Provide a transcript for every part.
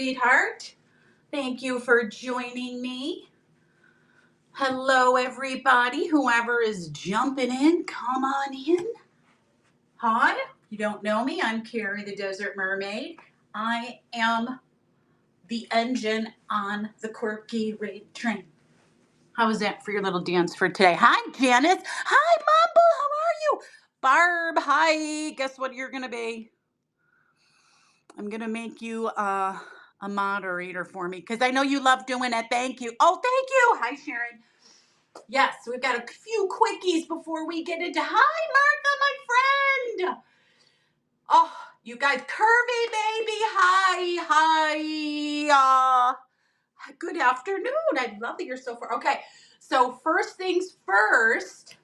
sweetheart. Thank you for joining me. Hello, everybody. Whoever is jumping in, come on in. Hi, you don't know me. I'm Carrie, the Desert Mermaid. I am the engine on the Quirky raid train. How was that for your little dance for today? Hi, Janice. Hi, Mumble. How are you? Barb, hi. Guess what you're going to be? I'm going to make you a moderator for me because I know you love doing it. Thank you. Oh, thank you. Hi, Sharon. Yes, we've got a few quickies before we get into. Hi, Martha, my friend. Oh, you guys, Kirby, baby. Hi. Good afternoon. I love that you're so far. Okay, so first things first.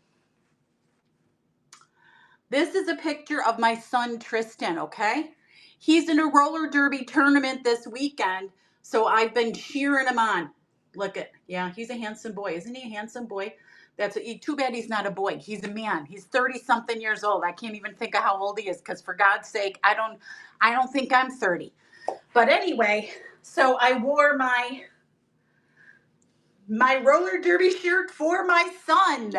This is a picture of my son, Tristan, okay? He's in a roller derby tournament this weekend, so I've been cheering him on. Look at, yeah, he's a handsome boy. Isn't he a handsome boy? Too bad he's not a boy. He's a man. He's 30-something years old. I can't even think of how old he is because, for God's sake, I don't think I'm 30. But anyway, so I wore my roller derby shirt for my son.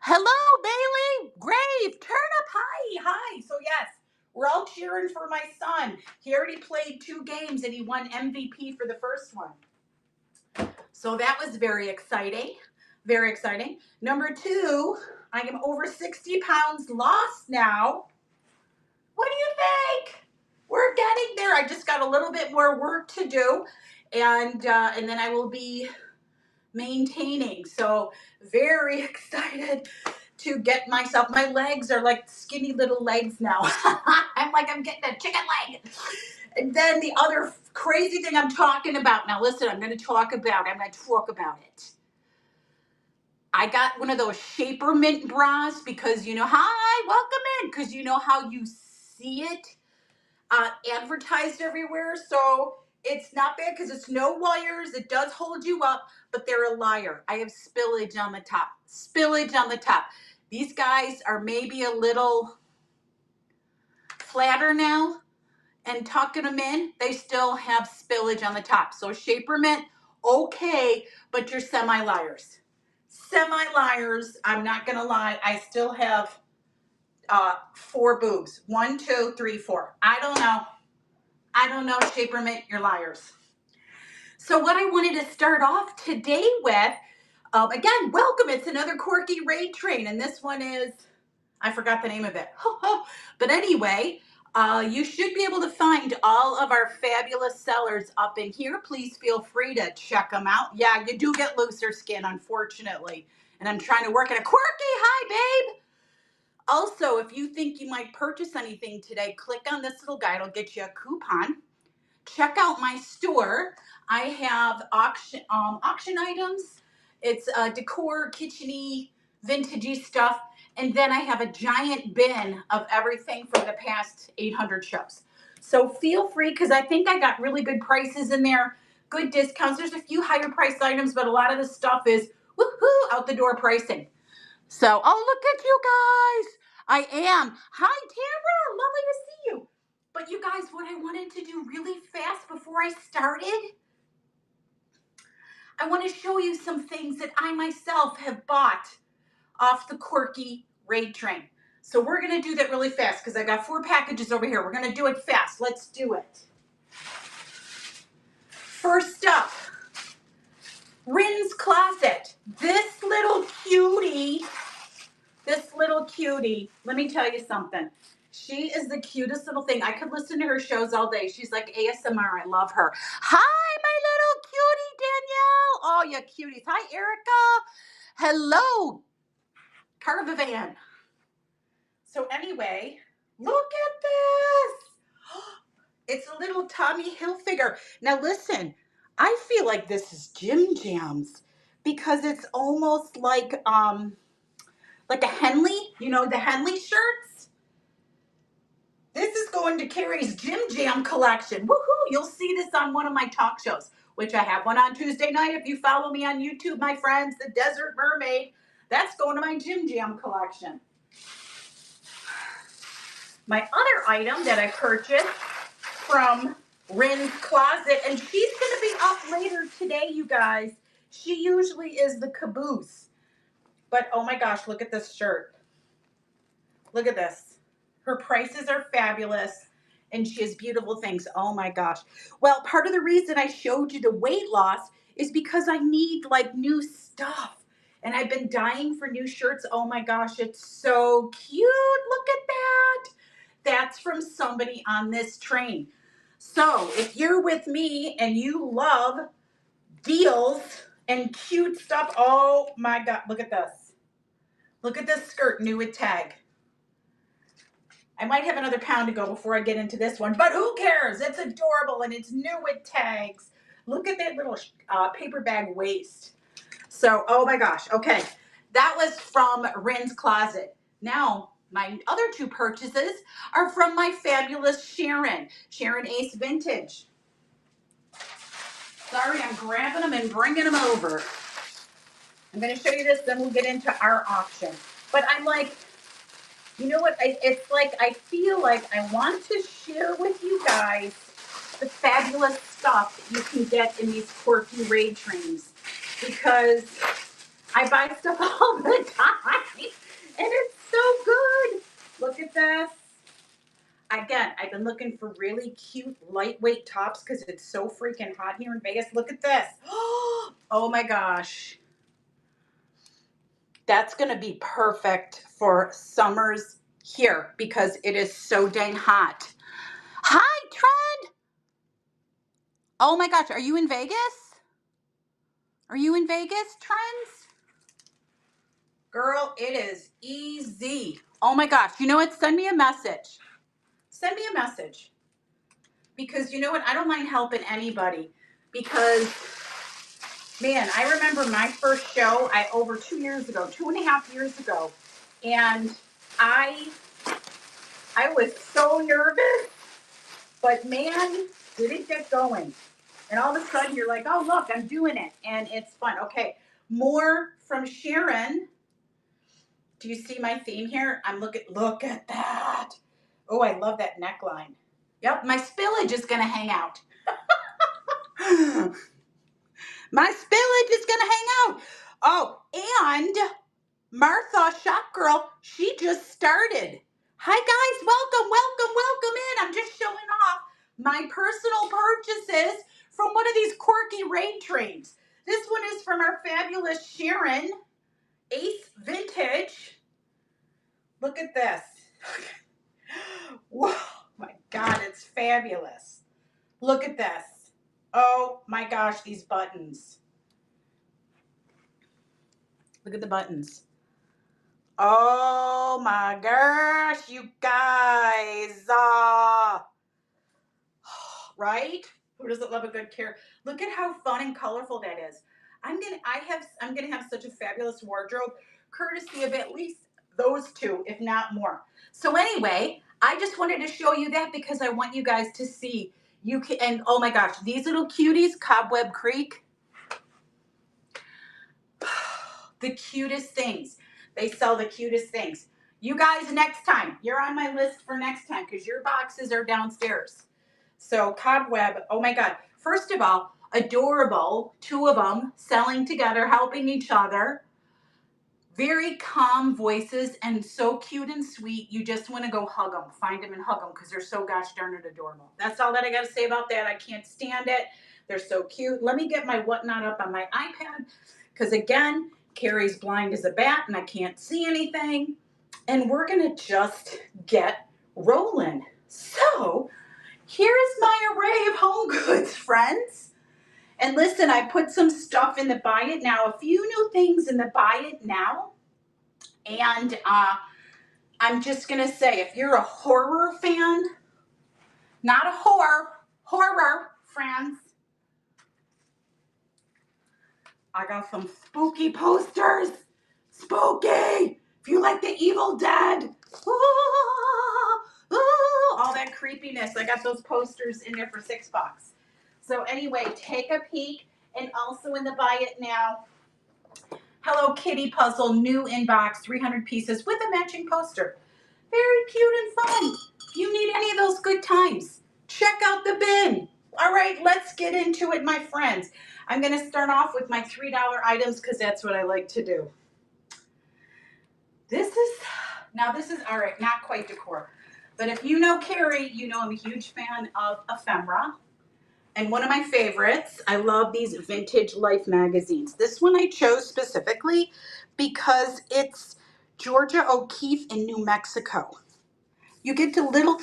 Hello, Bailey. Grave. Turn up. Hi. So yes, we're all cheering for my son. He already played 2 games and he won MVP for the first one. So that was very exciting. Very exciting. Number 2, I am over 60 pounds lost now. What do you think? We're getting there. I just got a little bit more work to do, and then I will be maintaining. So very excited to get myself. My legs are like skinny little legs now. I'm getting a chicken leg. And then the other crazy thing I'm talking about. Now listen, I'm going to talk about it. I got one of those Shaper Mint bras because hi, welcome in, because you know how you see it advertised everywhere. So it's not bad because it's no wires. It does hold you up, but they're a liar. I have spillage on the top. These guys are maybe a little flatter now, and tucking them in, they still have spillage on the top. So Shaper Mint, okay, but you're semi-liars. I'm not going to lie. I still have 4 boobs. 1, 2, 3, 4. I don't know, Shaper Mint, you're liars. So what I wanted to start off today with, again, welcome. It's another Quirky raid train, and this one is, I forgot the name of it. But anyway, you should be able to find all of our fabulous sellers up in here. Please feel free to check them out. Yeah, you do get looser skin, unfortunately. And I'm trying to work at a Quirky. Hi, babe. Also, if you think you might purchase anything today, click on this little guy. It'll get you a coupon. Check out my store. I have auction items. It's decor, kitchen-y, vintagey stuff. And then I have a giant bin of everything from the past 800 shows. So feel free, because I think I got really good prices in there, good discounts. There's a few higher priced items, but a lot of the stuff is woohoo, out the door pricing. So, oh, look at you guys. I am. Hi, Tamara. Lovely to see you. But you guys, what I wanted to do really fast before I started, I want to show you some things that I myself have bought off the Quirky raid train. So we're going to do that really fast because I got 4 packages over here. We're going to do it fast. Let's do it. First up, Rin's Closet. This little cutie, let me tell you something. She is the cutest little thing. I could listen to her shows all day. She's like ASMR. I love her. Hi, my little cutie, Danielle. Oh, you cuties. Hi, Erica. Hello, Caravan. So anyway, look at this. It's a little Tommy Hilfiger. Now listen, I feel like this is Jim Jams because it's almost like a Henley, the Henley shirts. This is going to Carrie's Jim Jam collection. Woohoo! You'll see this on one of my talk shows, which I have one on Tuesday night. If you follow me on YouTube, my friends, the Desert Mermaid, that's going to my Jim Jam collection. My other item that I purchased from Rin's closet, and she's going to be up later today, you guys. She usually is the caboose. But oh my gosh, look at this shirt. Look at this. Her prices are fabulous, and she has beautiful things. Oh my gosh. Well, part of the reason I showed you the weight loss is because I need like new stuff. And I've been dying for new shirts. Oh my gosh, it's so cute. Look at that. That's from somebody on this train. So if you're with me and you love deals and cute stuff, oh my God, look at this. Look at this skirt, new with tag. I might have another pound to go before I get into this one, but who cares? It's adorable and it's new with tags. Look at that little paper bag waist. So, oh my gosh. Okay. That was from Rin's Closet. Now, my other two purchases are from my fabulous Sharon Ace Vintage. Sorry, I'm grabbing them and bringing them over. I'm going to show you this, then we'll get into our auction. But I'm like, you know what? It's like I feel like I want to share with you guys the fabulous stuff that you can get in these Quirky raid trains, because I buy stuff all the time and it's so good. Look at this. Again, I've been looking for really cute lightweight tops because it's so freaking hot here in Vegas. Look at this. Oh my gosh. That's going to be perfect for summers here because it is so dang hot. Hi, Trent. Oh my gosh, are you in Vegas? Are you in Vegas, Trends? Girl, it is easy. Oh my gosh, you know what? Send me a message. Send me a message. Because you know what? I don't mind helping anybody because, man, I remember my first show over 2 years ago, 2.5 years ago, and I was so nervous, but man, did it get going. And all of a sudden you're like, oh, look, I'm doing it. And it's fun. Okay, more from Sharon. Do you see my theme here? Look at that. Oh, I love that neckline. Yep, my spillage is going to hang out. My spillage is going to hang out. Oh, and Martha, Shop Girl, she just started. Hi, guys. Welcome in. I'm just showing off my personal purchases from one of these Quirky raid trains. This one is from our fabulous Sharon Ace Vintage. Look at this. Whoa, my God, it's fabulous. Look at this. Oh my gosh, these buttons. Look at the buttons. Oh my gosh, you guys. Right? Who doesn't love a good care? Look at how fun and colorful that is. I'm gonna have such a fabulous wardrobe, courtesy of at least those two, if not more. So anyway, I just wanted to show you that because I want you guys to see. You can, and oh my gosh, these little cuties, Cobweb Creek, the cutest things. They sell the cutest things. You guys, next time, you're on my list for next time because your boxes are downstairs. So Cobweb, oh my God. First of all, adorable, two of them selling together, helping each other. Very calm voices and so cute and sweet. You just want to go hug them, find them and hug them because they're so gosh darn it adorable. That's all that I got to say about that. I can't stand it. They're so cute. Let me get my whatnot up on my iPad because again, Carrie's blind as a bat and I can't see anything. And we're going to just get rolling. So here's my array of home goods, friends. And listen, I put some stuff in the buy it now, a few new things in the buy it now. And I'm just going to say, if you're a horror fan, not a horror, friends, I got some spooky posters. Spooky! If you like the Evil Dead. All that creepiness. I got those posters in there for $6. So anyway, take a peek. And also in the buy it now, Hello Kitty puzzle, new inbox, 300 pieces with a matching poster. Very cute and fun. If you need any of those good times, check out the bin. All right, let's get into it, my friends. I'm going to start off with my $3 items because that's what I like to do. This is, all right, not quite decor. But if you know Carrie, you know I'm a huge fan of ephemera. And one of my favorites, I love these vintage life magazines. This one I chose specifically because it's Georgia O'Keeffe in New Mexico. You get to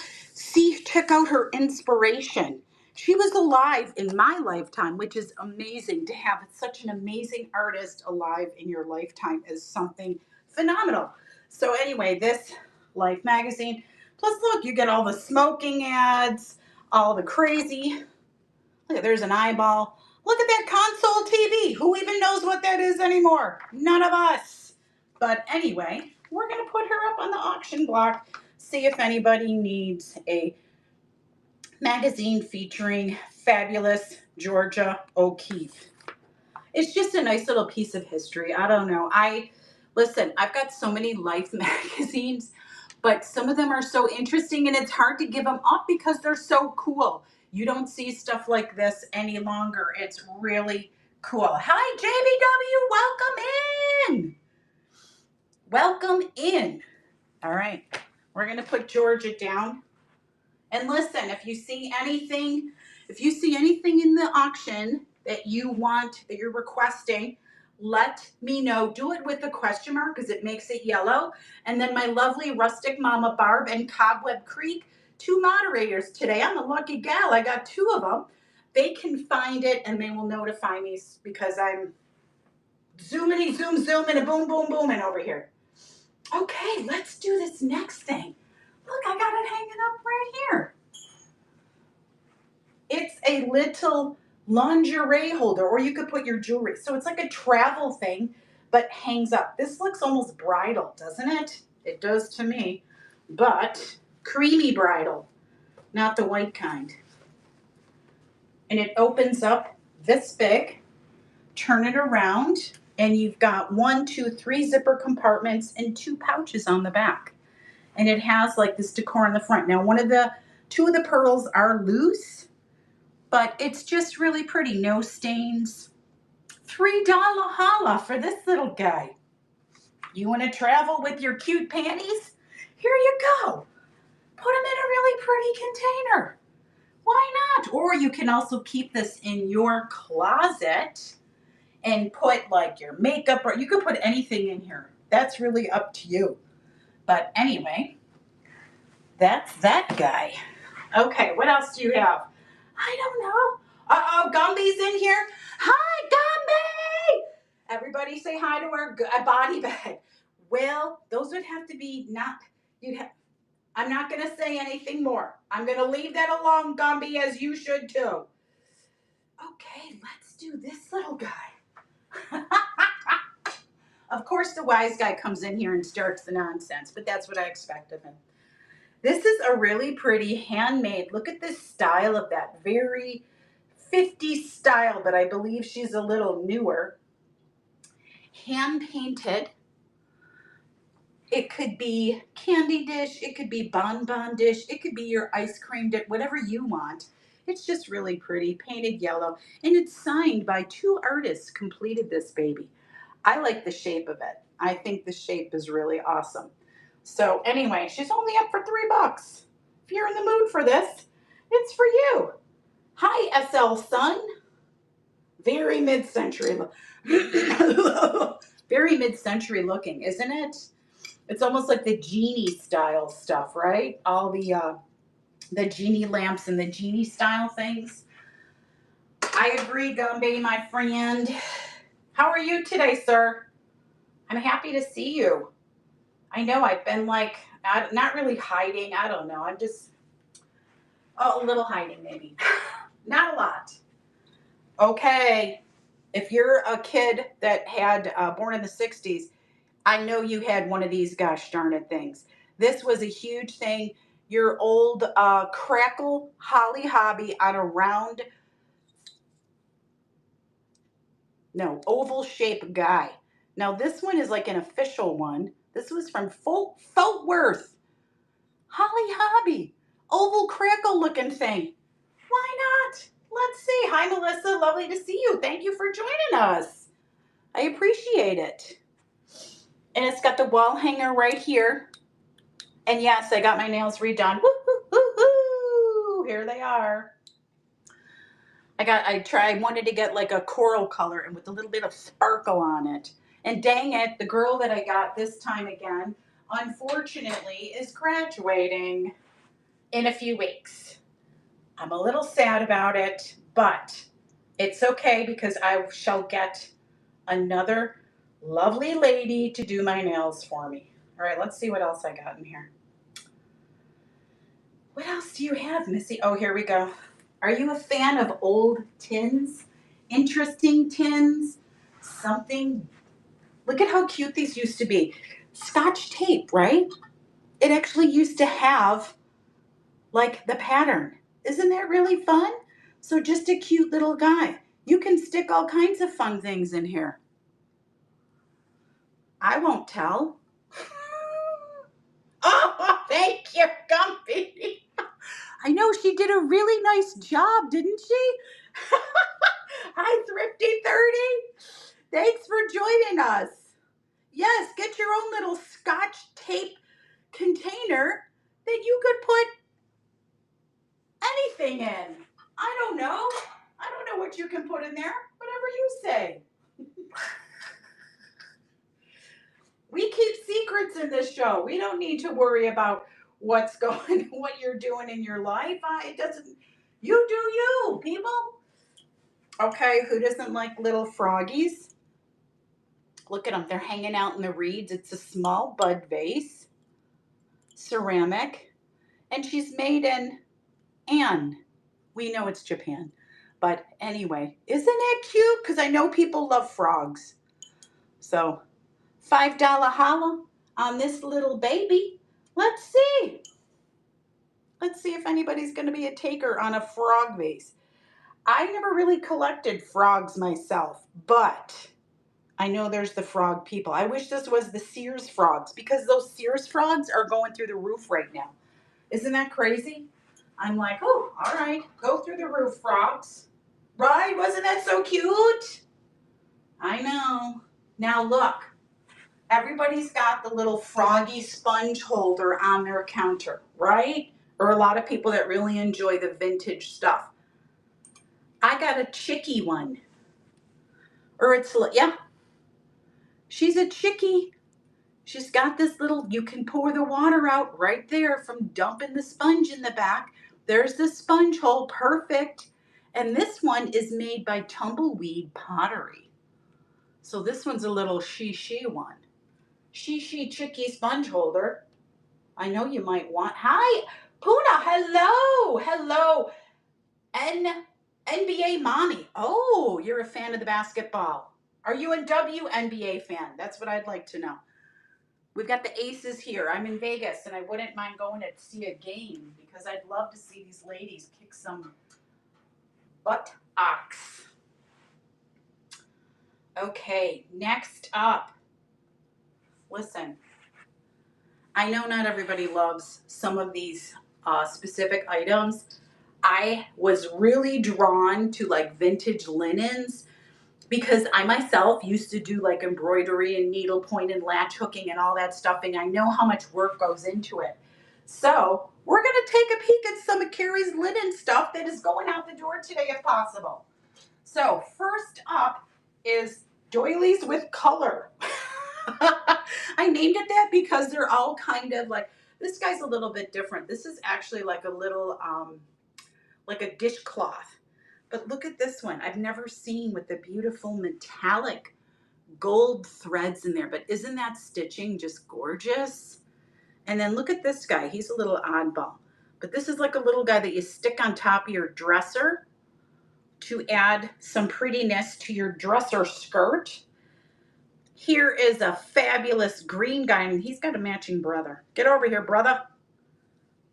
check out her inspiration. She was alive in my lifetime, which is amazing. To have such an amazing artist alive in your lifetime is something phenomenal. So anyway, this Life magazine. Plus, look, you get all the smoking ads, all the crazy. Look, there's an eyeball. Look at that console TV. Who even knows what that is anymore? None of us. But anyway, we're going to put her up on the auction block, see if anybody needs a magazine featuring fabulous Georgia O'Keeffe. It's just a nice little piece of history. I don't know. Listen, I've got so many Life magazines, but some of them are so interesting and it's hard to give them up because they're so cool. You don't see stuff like this any longer. It's really cool. Hi, JBW. Welcome in. Welcome in. All right. We're going to put Georgia down. And listen, if you see anything in the auction that you want, that you're requesting, let me know. Do it with a question mark because it makes it yellow. And then my lovely rustic mama Barb and Cobweb Creek, 2 moderators today. I'm a lucky gal. I got 2 of them. They can find it and they will notify me because I'm zooming and a boom booming over here. Okay, let's do this next thing. Look, I got it hanging up right here. It's a little lingerie holder, or you could put your jewelry. So it's like a travel thing, but hangs up. This looks almost bridal, doesn't it? It does to me, but creamy bridal, not the white kind. And it opens up this big, turn it around, and you've got 1, 2, 3 zipper compartments and 2 pouches on the back. And it has like this decor in the front. Now, 2 of the pearls are loose, but it's just really pretty. No stains. $3 holla for this little guy. You want to travel with your cute panties? Here you go. Put them in a really pretty container. Why not? Or you can also keep this in your closet and put like your makeup, or you could put anything in here. That's really up to you. But anyway, that's that guy. Okay, what else do you have? I don't know. Uh-oh, Gumby's in here. Hi, Gumby! Everybody say hi to our body bag. Well, those would have to be I'm not going to say anything more. I'm going to leave that alone, Gumby, as you should too. Okay, let's do this little guy. Of course, the wise guy comes in here and starts the nonsense, but that's what I expect of him. This is a really pretty handmade. Look at this style of that very 50s style, but I believe she's a little newer. Hand painted. It could be candy dish. It could be bonbon dish. It could be your ice cream dish, whatever you want. It's just really pretty, painted yellow. And it's signed by 2 artists completed this baby. I like the shape of it. I think the shape is really awesome. So anyway, she's only up for $3. If you're in the mood for this, it's for you. Hi, SL Sun. Very mid-century very mid-century looking, isn't it? It's almost like the genie style stuff, right? All the genie lamps and the genie style things. I agree, Gumby, my friend. How are you today, sir? I'm happy to see you. I know I've been like, not really hiding. I don't know. I'm just, a little hiding maybe. Not a lot. Okay. If you're a kid that had born in the 60s, I know you had one of these gosh darn it things. This was a huge thing. Your old crackle holly hobby on a round, oval shaped guy. Now this one is like an official one. This was from Fort Worth. Holly hobby. Oval crackle looking thing. Why not? let's see. Hi, Melissa. Lovely to see you. Thank you for joining us. I appreciate it. And it's got the wall hanger right here. And yes, I got my nails redone. Woo, woo, woo, woo. Here they are. I wanted to get like a coral color and with a little bit of sparkle on it. And dang it, the girl that I got this time again, unfortunately, is graduating in a few weeks. I'm a little sad about it, but it's okay because I shall get another lovely lady to do my nails for me. All right, let's see what else I got in here. What else do you have, Missy? Oh, here we go. Are you a fan of old tins? Interesting tins? Something. Look at how cute these used to be. Scotch tape, right? It actually used to have like the pattern. Isn't that really fun? So just a cute little guy. You can stick all kinds of fun things in here. I won't tell. Oh, thank you, Gumpy. I know she did a really nice job, didn't she? Hi, Thrifty30. Thanks for joining us. Yes, get your own little Scotch tape container that you could put anything in. I don't know. I don't know what you can put in there. Whatever you say. We keep secrets in this show. We don't need to worry about what you're doing in your life. It doesn't. You do you, people. Okay, who doesn't like little froggies? Look at them. They're hanging out in the reeds. It's a small bud vase, ceramic, and she's made in Anne. We know it's Japan. But anyway, isn't it cute? Because I know people love frogs. So, $5 holla on this little baby. Let's see. Let's see if anybody's going to be a taker on a frog vase. I never really collected frogs myself, but I know there's the frog people. I wish this was the Sears frogs because those Sears frogs are going through the roof right now. Isn't that crazy? I'm like, oh, all right, go through the roof, frogs. Right? Wasn't that so cute? I know. Now look, everybody's got the little froggy sponge holder on their counter, right? Or a lot of people that really enjoy the vintage stuff. I got a chickie one. Or it's, yeah. She's a chickie. She's got this little, you can pour the water out right there from dumping the sponge in the back. There's the sponge hole, perfect. And this one is made by Tumbleweed Pottery. So this one's a little she one. She chickie sponge holder. I know you might want. Hi, Puna. Hello. NBA mommy. Oh, you're a fan of the basketball. Are you a WNBA fan? That's what I'd like to know. We've got the Aces here. I'm in Vegas, and I wouldn't mind going to see a game because I'd love to see these ladies kick some buttocks. Okay, next up. Listen, I know not everybody loves some of these specific items. I was really drawn to like vintage linens because I myself used to do like embroidery and needlepoint and latch hooking and all that stuff, and I know how much work goes into it. So we're going to take a peek at some of Carrie's linen stuff that is going out the door today if possible. So first up is doilies with color. I named it that because they're all kind of like, this guy's a little bit different. This is actually like a little, like a dishcloth. But look at this one. I've never seen with the beautiful metallic gold threads in there. But isn't that stitching just gorgeous? And then look at this guy. He's a little oddball. But this is like a little guy that you stick on top of your dresser to add some prettiness to your dresser skirt. Here is a fabulous green guy, and he's got a matching brother. Get over here, brother.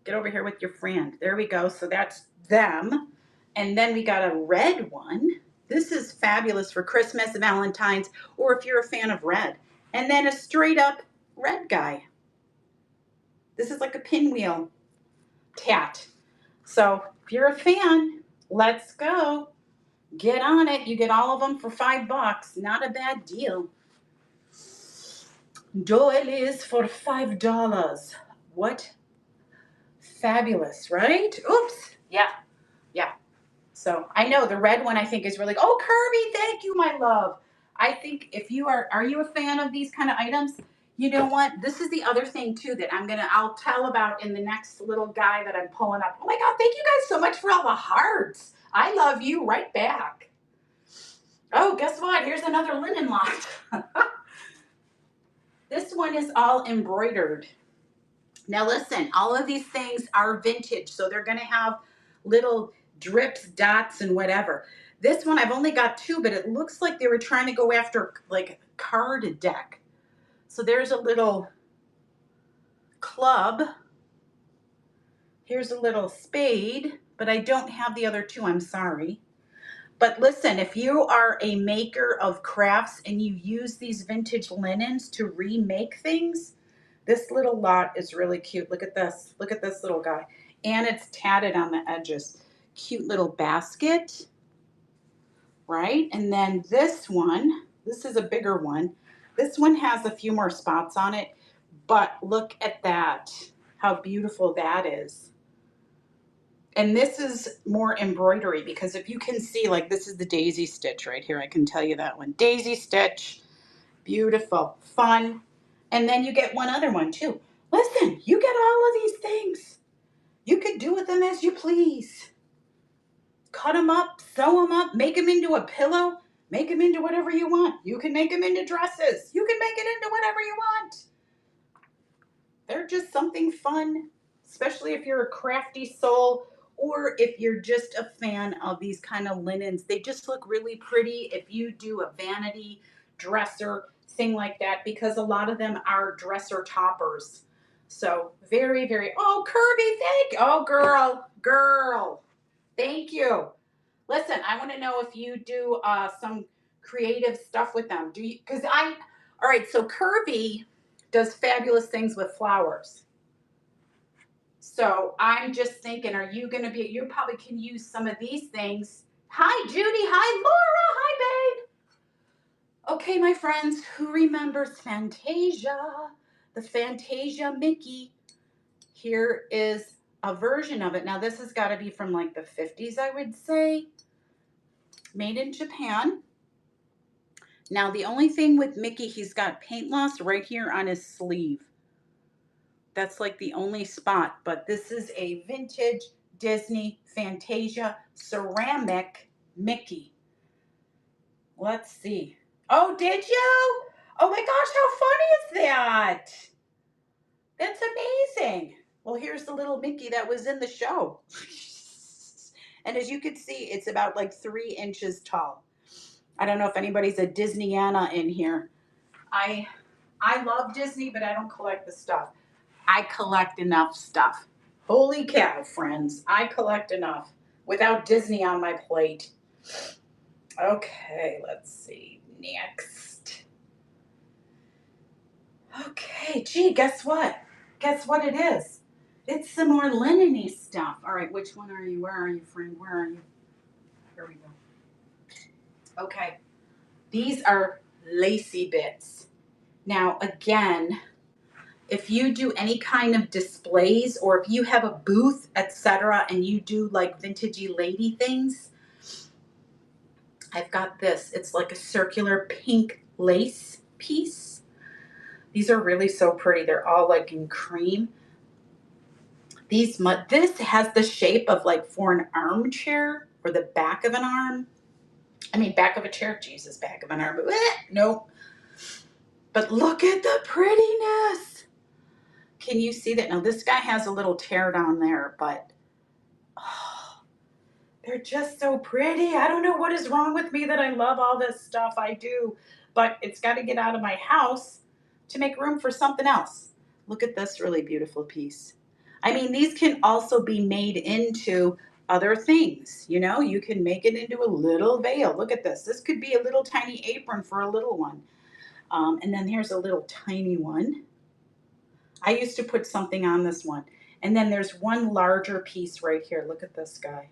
Get over here with your friend. There we go. So that's them. And then we got a red one. This is fabulous for Christmas, Valentine's, or if you're a fan of red. And then a straight up red guy. This is like a pinwheel tat. So if you're a fan, Let's go. Get on it. You get all of them for $5. Not a bad deal. Doilies for $5. What fabulous, right? Oops. Yeah. Yeah. So I know the red one I think is really, oh, Kirby, thank you, my love. I think if you are you a fan of these kind of items? You know what? This is the other thing too that I'll tell about in the next little guy that I'm pulling up. Oh my God, thank you guys so much for all the hearts. I love you right back. Oh, guess what? Here's another linen lot. This one is all embroidered. Now listen, all of these things are vintage, so they're gonna have little drips, dots, and whatever. This one, I've only got 2, but it looks like they were trying to go after like a card deck. So there's a little club. Here's a little spade, but I don't have the other 2, I'm sorry. But listen, if you are a maker of crafts and you use these vintage linens to remake things, this little lot is really cute. Look at this. Look at this little guy. And it's tatted on the edges. Cute little basket, right? And then this one, this is a bigger one. This one has a few more spots on it, but look at that. How beautiful that is. And this is more embroidery because if you can see, like this is the daisy stitch right here. I can tell you that one. Daisy stitch. Beautiful. Fun. And then you get one other one too. Listen, you get all of these things. You could do with them as you please. Cut them up, sew them up, make them into a pillow, make them into whatever you want. You can make them into dresses. You can make it into whatever you want. They're just something fun, especially if you're a crafty soul or if you're just a fan of these kind of linens. They just look really pretty if you do a vanity dresser thing like that because a lot of them are dresser toppers. So very, very, oh, Kirby, thank you. Oh, girl, thank you. Listen, I want to know if you do some creative stuff with them. Do you, all right, so Kirby does fabulous things with flowers. So I'm just thinking, are you going to be, you probably can use some of these things. Hi, Judy. Hi, Laura. Hi, babe. Okay, my friends, who remembers Fantasia? The Fantasia Mickey. Here is a version of it. Now, this has got to be from like the 50s, I would say. Made in Japan. Now, the only thing with Mickey, he's got paint loss right here on his sleeve. That's like the only spot, but this is a vintage Disney Fantasia ceramic Mickey. Let's see. Oh, did you? Oh my gosh, how funny is that? That's amazing. Well, here's the little Mickey that was in the show. And as you can see, it's about like 3 inches tall. I don't know if anybody's a Disneyana in here. I love Disney, but I don't collect the stuff. I collect enough stuff. Holy cow, friends. I collect enough without Disney on my plate. Okay, let's see. Next. Okay, gee, guess what? Guess what it is? It's some more linen-y stuff. All right, which one are you? Where are you, friend? Where are you? Here we go. Okay, these are lacy bits. Now, again, if you do any kind of displays or if you have a booth, etc., and you do like vintagey lady things, I've got this. It's like a circular pink lace piece. These are really so pretty. They're all like in cream. This has the shape of like for an armchair or the back of an arm. I mean, back of a chair. Jesus, back of an arm. Nope. But look at the prettiness. Can you see that? Now, this guy has a little tear down there, but oh, they're just so pretty. I don't know what is wrong with me that I love all this stuff. I do, but it's got to get out of my house to make room for something else. Look at this really beautiful piece. I mean, these can also be made into other things. You know, you can make it into a little veil. Look at this. This could be a little tiny apron for a little one. And then here's a little tiny one. I used to put something on this one. And then there's one larger piece right here. Look at this guy.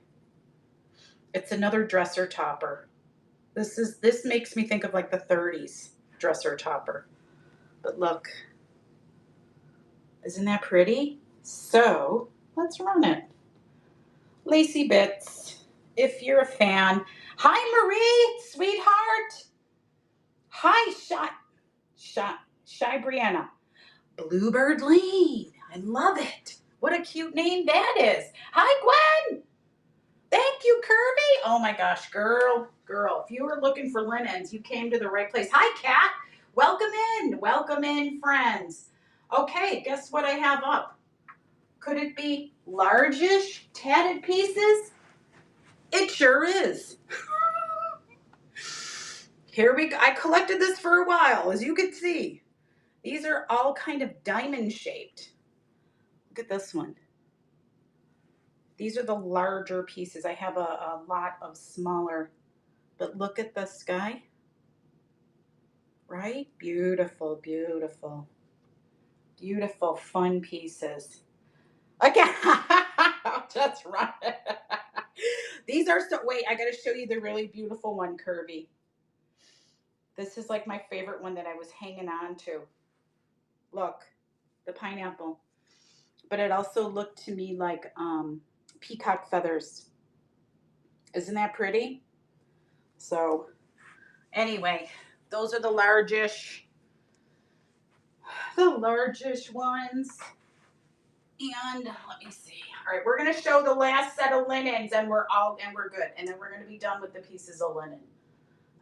It's another dresser topper. This makes me think of like the 30s dresser topper. But look, isn't that pretty? So let's run it. Lacy Bits, if you're a fan. Hi, Marie, sweetheart. Hi, Shy Brianna. Bluebird Lane. I love it. What a cute name that is. Hi, Gwen. Thank you, Kirby. Oh my gosh, girl. If you were looking for linens, you came to the right place. Hi, Kat. Welcome in, friends. Okay, guess what I have up? Could it be largish tatted pieces? It sure is. Here we go. I collected this for a while, as you can see. These are all kind of diamond shaped. Look at this one. These are the larger pieces. I have a lot of smaller, but look at the sky. Right? Beautiful, beautiful. Beautiful, fun pieces. Again, just run it. These are so, wait, I got to show you the really beautiful one, Kirby. This is like my favorite one that I was hanging on to. Look, the pineapple. But it also looked to me like peacock feathers. Isn't that pretty? So anyway, those are the largish ones. And let me see. All right, we're gonna show the last set of linens, and we're good. And then we're gonna be done with the pieces of linen.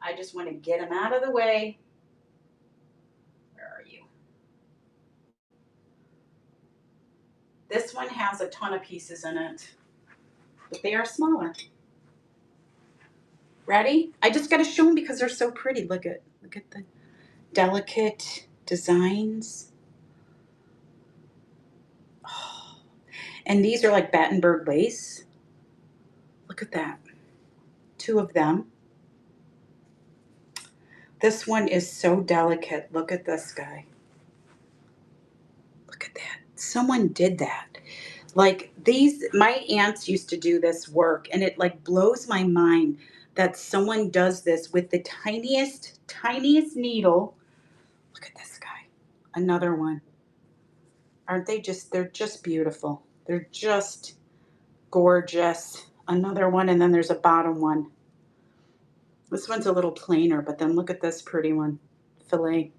I just want to get them out of the way. Where are you? This one has a ton of pieces in it, but they are smaller. Ready? I just got to show them because they're so pretty. Look at the delicate designs. Oh. And these are like Battenberg lace. Look at that. 2 of them. This one is so delicate. Look at this guy. Look at that. Someone did that. Like my aunts used to do this work, and it like blows my mind that someone does this with the tiniest needle. Look at this guy. Another one. Aren't they they're just beautiful. They're just gorgeous. Another one, and then there's a bottom one. This one's a little plainer, but then look at this pretty one. Filet.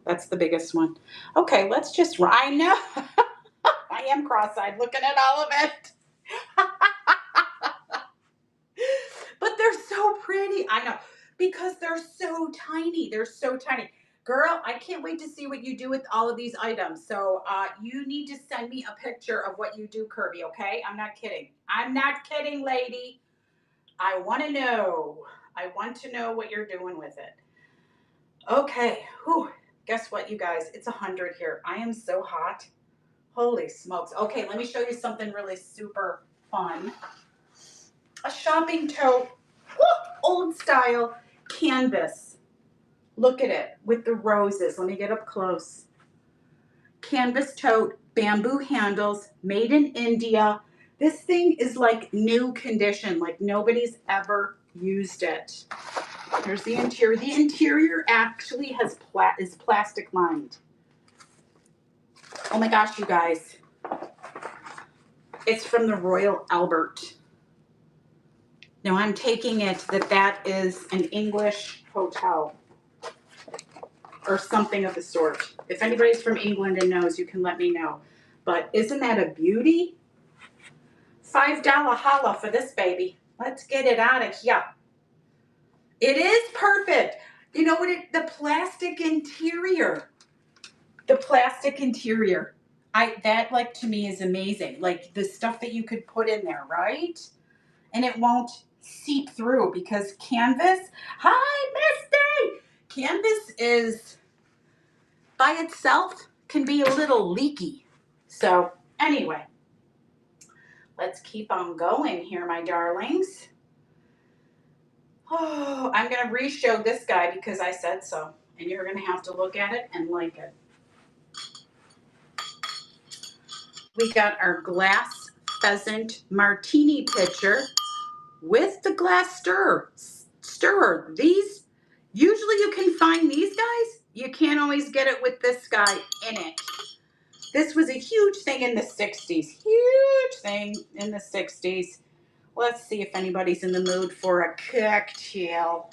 That's the biggest one. Okay, let's just, I know. I am cross-eyed looking at all of it. But they're so pretty. I know. Because they're so tiny. They're so tiny. Girl, I can't wait to see what you do with all of these items. So you need to send me a picture of what you do, Kirby, okay? I'm not kidding. I'm not kidding, lady. I want to know. I want to know what you're doing with it. Okay. Whew. Guess what, you guys? It's 100 here. I am so hot. Holy smokes. Okay, let me show you something really super fun. A shopping tote. Woo, old style canvas. Look at it with the roses. Let me get up close. Canvas tote, bamboo handles, made in India. This thing is like new condition, like nobody's ever used it. Here's the interior. The interior actually is plastic lined. Oh my gosh, you guys. It's from the Royal Albert. Now I'm taking it that is an English hotel or something of the sort. If anybody's from England and knows, you can let me know. But isn't that a beauty? $5 holla for this baby. Let's get it out of here. It is perfect. You know what? The plastic interior. The plastic interior. That like to me is amazing. Like the stuff that you could put in there, right? And it won't seep through because canvas. Hi, Misty. Canvas is by itself can be a little leaky. So anyway, let's keep on going here, my darlings. Oh, I'm going to re-show this guy because I said so. And you're going to have to look at it and like it. We got our glass pheasant martini pitcher with the glass stirrer. These, usually you can find these guys. You can't always get it with this guy in it. This was a huge thing in the 60s. Huge thing in the 60s. Let's see if anybody's in the mood for a cocktail.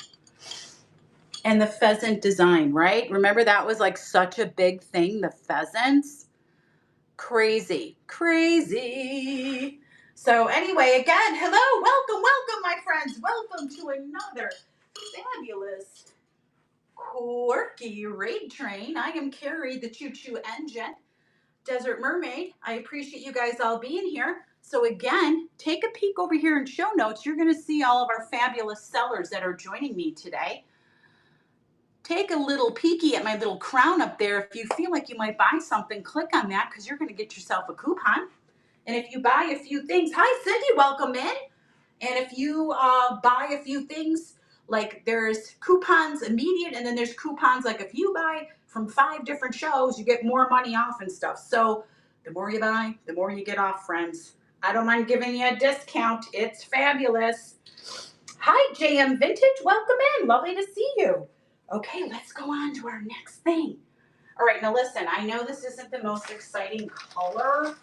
And the pheasant design, right? Remember that was like such a big thing, the pheasants? Crazy, crazy. So anyway, again, hello, welcome, my friends. Welcome to another fabulous Quirky raid train. I am Carrie, the choo-choo engine, Desert Mermaid. I appreciate you guys all being here. So again, take a peek over here in show notes. You're going to see all of our fabulous sellers that are joining me today. Take a little peeky at my little crown up there. If you feel like you might buy something, click on that because you're going to get yourself a coupon. And if you buy a few things, hi Cindy, welcome in. And if you buy a few things, like there's coupons immediate, and then there's coupons like if you buy from 5 different shows, you get more money off and stuff. So the more you buy, the more you get off, friends. I don't mind giving you a discount. It's fabulous. Hi JM Vintage, welcome in. Lovely to see you. Okay, let's go on to our next thing. All right, now listen, I know this isn't the most exciting color,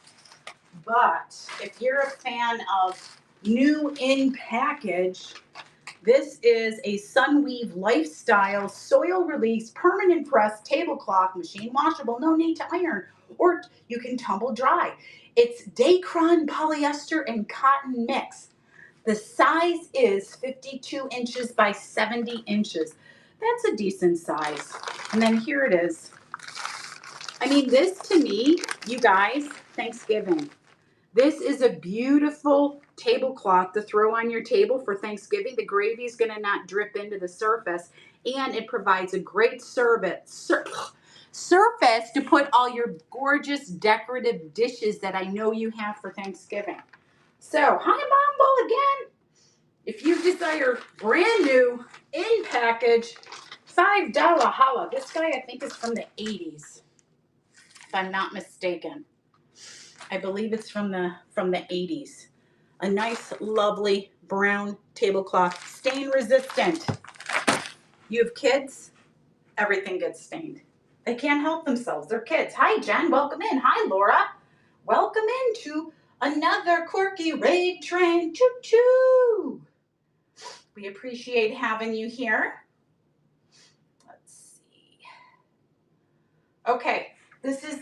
but if you're a fan of new in package, this is a Sunweave Lifestyle soil release permanent press tablecloth, machine washable, no need to iron, or you can tumble dry. It's Dacron polyester and cotton mix. The size is 52 inches by 70 inches. That's a decent size. And then here it is. I mean, this to me, you guys, Thanksgiving. This is a beautiful tablecloth to throw on your table for Thanksgiving. The gravy is going to not drip into the surface, and it provides a great surface to put all your gorgeous decorative dishes that I know you have for Thanksgiving. So, hi Mom again. If you desire brand new in package, $5 holla. This guy I think is from the 80s, if I'm not mistaken. I believe it's from the 80s. A nice, lovely brown tablecloth, stain resistant. You have kids, everything gets stained. They can't help themselves. They're kids. Hi Jen, welcome in. Hi Laura, welcome into another Quirky raid train. Choo choo. We appreciate having you here. Let's see. Okay, this is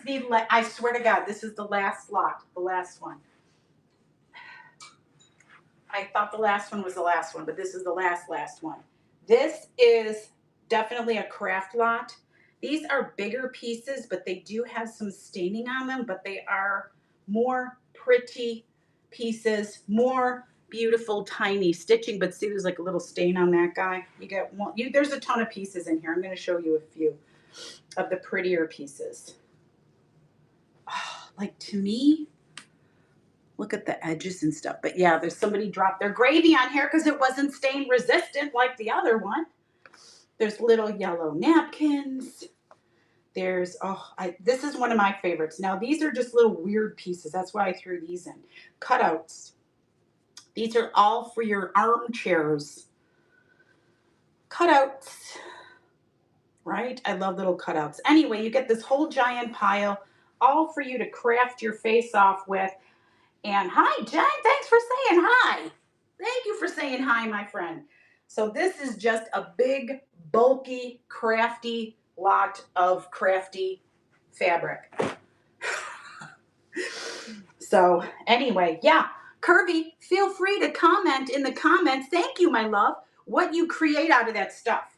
I swear to God, this is the last lot, the last one. I thought the last one was the last one, but this is the last one. This is definitely a craft lot. These are bigger pieces, but they do have some staining on them, but they are more pretty pieces, more beautiful tiny stitching. But see, there's like a little stain on that guy. You get one. There's a ton of pieces in here. I'm going to show you a few of the prettier pieces. Oh, like to me, look at the edges and stuff. But yeah, there's somebody dropped their gravy on here because it wasn't stain resistant like the other one. There's little yellow napkins. There's, this is one of my favorites. Now, these are just little weird pieces. That's why I threw these in. Cutouts. These are all for your armchairs. Cutouts. Right? I love little cutouts. Anyway, you get this whole giant pile, all for you to craft your face off with. And hi, Jen. Thanks for saying hi. Thank you for saying hi, my friend. So this is just a big, bulky, crafty lot of crafty fabric. So anyway, yeah. Kirby, feel free to comment in the comments. Thank you, my love. What you create out of that stuff.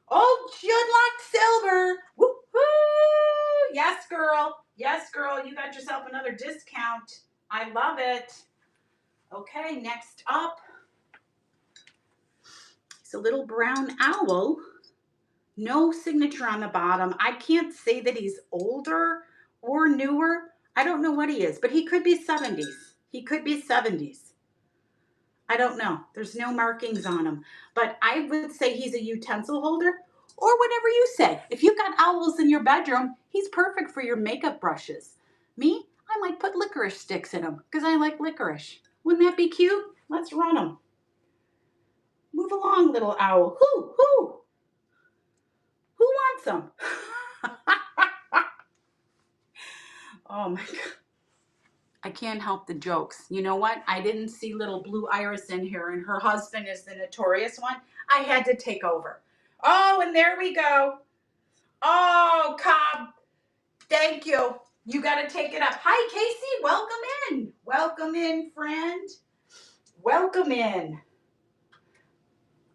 Oh, unlocked silver. Woo-hoo! Yes, girl. Yes, girl. You got yourself another discount. I love it. Okay, next up. It's a little brown owl. No signature on the bottom. I can't say that he's older or newer. I don't know what he is, but he could be 70s. He could be 70s. I don't know. There's no markings on him. But I would say he's a utensil holder or whatever you say. If you've got owls in your bedroom, he's perfect for your makeup brushes. Me, I might put licorice sticks in them because I like licorice. Wouldn't that be cute? Let's run them. Move along, little owl. Who wants them? Oh my God. I can't help the jokes. You know what? I didn't see little Blue Iris in here, and her husband is the notorious one. I had to take over. Oh, and there we go. Oh, Cobb, thank you. You got to take it up. Hi, Casey. Welcome in. Welcome in, friend. Welcome in.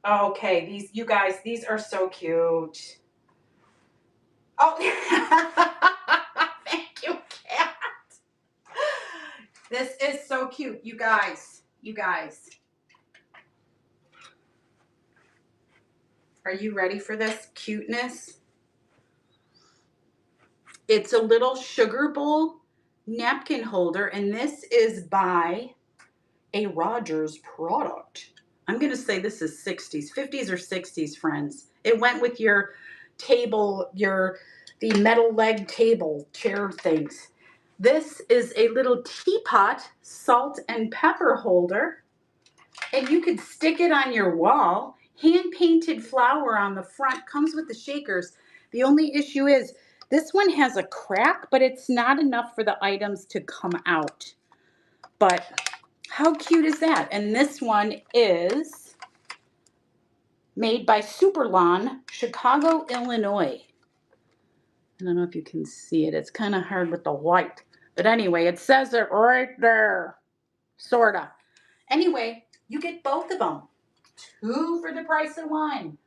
Okay, you guys, these are so cute. Oh, thank you, Kat. This is so cute, you guys. You guys. Are you ready for this cuteness? It's a little sugar bowl napkin holder, and this is by a Rogers product. I'm going to say this is 60s, 50s or 60s, friends. It went with your table, the metal leg table chair things. This is a little teapot salt and pepper holder, and you could stick it on your wall. Hand painted flower on the front, comes with the shakers. The only issue is this one has a crack, but it's not enough for the items to come out. But how cute is that? And this one is made by Superlawn, Chicago, Illinois. I don't know if you can see it. It's kind of hard with the white. But anyway, it says it right there. Sorta. Anyway, you get both of them. 2 for the price of 1.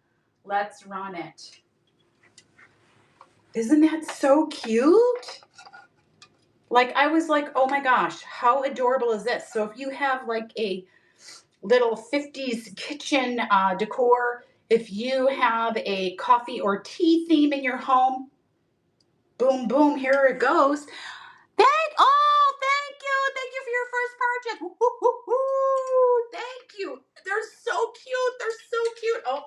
Let's run it. Isn't that so cute? Like, I was like, oh my gosh, how adorable is this? So if you have like a little 50s kitchen decor, if you have a coffee or tea theme in your home, boom, boom, here it goes. Thank you for your first purchase. Woo-hoo-hoo-hoo. Thank you. They're so cute. They're so cute. Oh,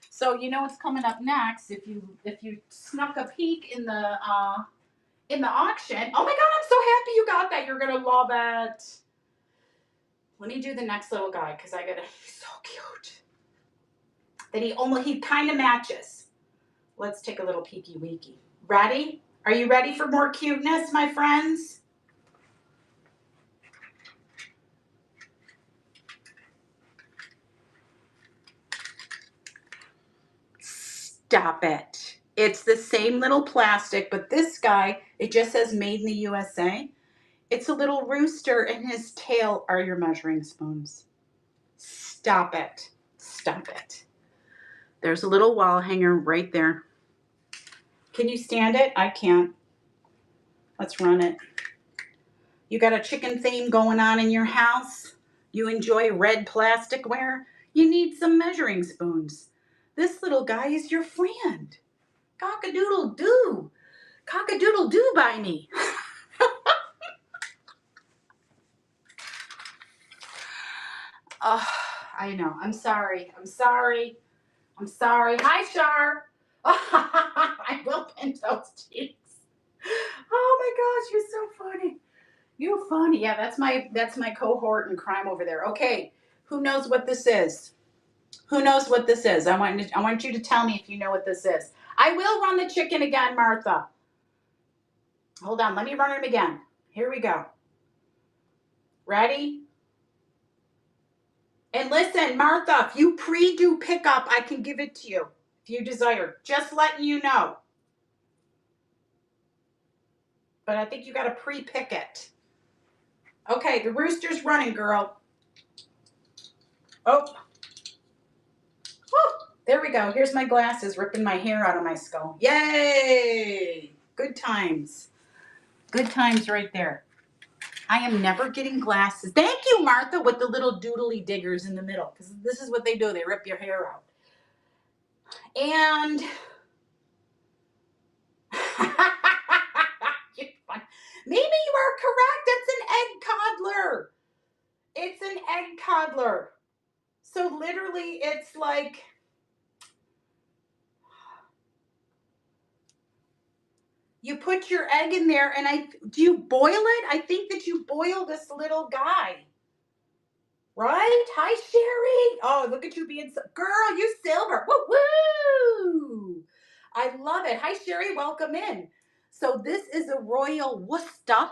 so you know what's coming up next? If you snuck a peek in the auction. Oh my God, I'm so happy you got that. You're gonna love it. Let me do the next little guy because he's so cute. That he kind of matches. Let's take a little peeky weeky. Ready? Are you ready for more cuteness, my friends? Stop it. It's the same little plastic, but this guy, it just says made in the USA. It's a little rooster and his tail are your measuring spoons. Stop it. Stop it. There's a little wall hanger right there. Can you stand it? I can't. Let's run it. You got a chicken theme going on in your house? You enjoy red plasticware? You need some measuring spoons. This little guy is your friend. Cock-a-doodle-doo. Cock-a-doodle-doo by me. Oh, I know. I'm sorry. Hi, Shar. I will pinch those cheeks. Oh my gosh, you're so funny. You're funny. Yeah, that's my cohort in crime over there. Okay, who knows what this is? Who knows what this is? I want you to tell me if you know what this is. I will run the chicken again, Martha. Hold on, let me run him again. Here we go. Ready? And listen, Martha, if you pre-do pickup, I can give it to you if you desire. Just letting you know. But I think you got to pre-pick it. Okay, the rooster's running, girl. Oh. Woo. There we go. Here's my glasses ripping my hair out of my skull. Yay! Good times. Good times right there. I am never getting glasses. Thank you, Martha, with the little doodly diggers in the middle. Because this is what they do. They rip your hair out. And maybe you are correct. It's an egg coddler. It's an egg coddler. So literally it's like, You put your egg in there, and do you boil it? I think that you boil this little guy. Right? Hi, Sherry. Oh, look at you being girl, you silver. Woo woo. I love it. Hi, Sherry. Welcome in. So this is a Royal Worcester.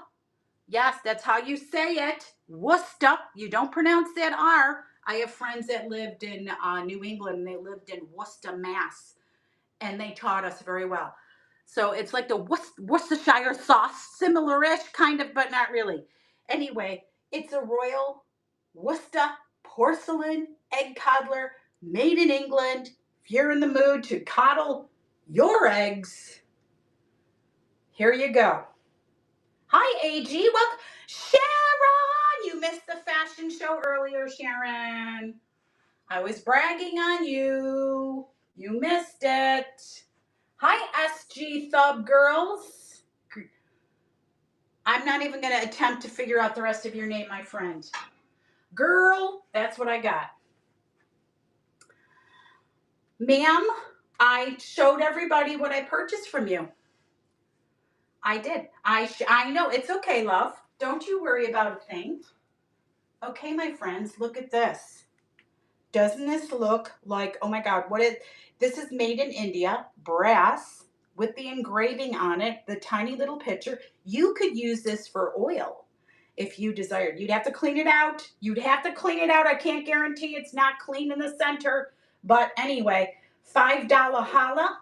Yes, that's how you say it. Worcester. You don't pronounce that R. I have friends that lived in New England, and they lived in Worcester, Mass, and they taught us very well. So it's like the Worcestershire sauce, similar-ish, kind of, but not really. Anyway, it's a Royal Worcester porcelain egg coddler made in England. If you're in the mood to coddle your eggs, here you go. Hi, AG. Welcome. Sharon, you missed the fashion show earlier, Sharon. I was bragging on you. You missed it. Hi, SG Thub girls. I'm not even going to attempt to figure out the rest of your name, my friend. Girl, that's what I got. Ma'am, I showed everybody what I purchased from you. I did. I know. It's okay, love. Don't you worry about a thing. Okay, my friends, look at this. Doesn't this look like, oh my God, this is made in India, brass, with the engraving on it, the tiny little picture. You could use this for oil if you desired. You'd have to clean it out. I can't guarantee it's not clean in the center. But anyway, $5 holla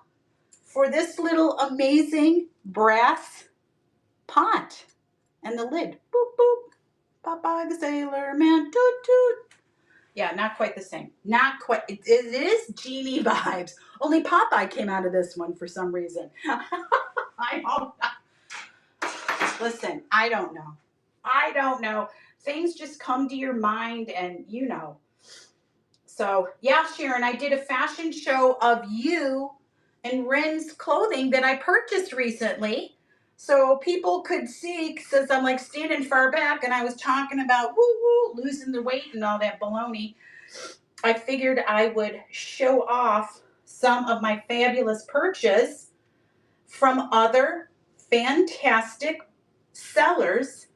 for this little amazing brass pot. And the lid. Boop, boop. Popeye the Sailor Man. Toot, toot. Yeah, not quite the same. Not quite. It is Genie vibes. Only Popeye came out of this one for some reason. I don't know. Listen, I don't know. Things just come to your mind and you know. So, yeah, Sharon, I did a fashion show of you and Ren's clothing that I purchased recently. So people could see, since I'm like standing far back and I was talking about woo-woo, losing the weight and all that baloney. I figured I would show off some of my fabulous purchase from other fantastic sellers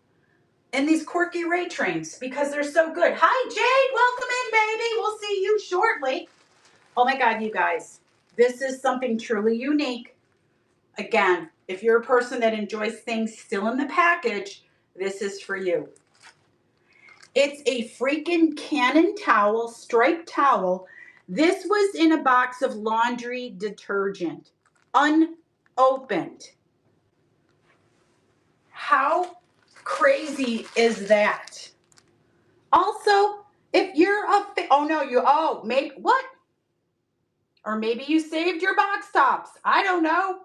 in these Quirky Ray trains because they're so good. Hi, Jade. Welcome in, baby. We'll see you shortly. Oh, my God, you guys. This is something truly unique. Again, if you're a person that enjoys things still in the package, this is for you. It's a freaking Canon towel, striped towel. This was in a box of laundry detergent, unopened. How crazy is that? Also, if you're what? Or maybe you saved your box tops. I don't know.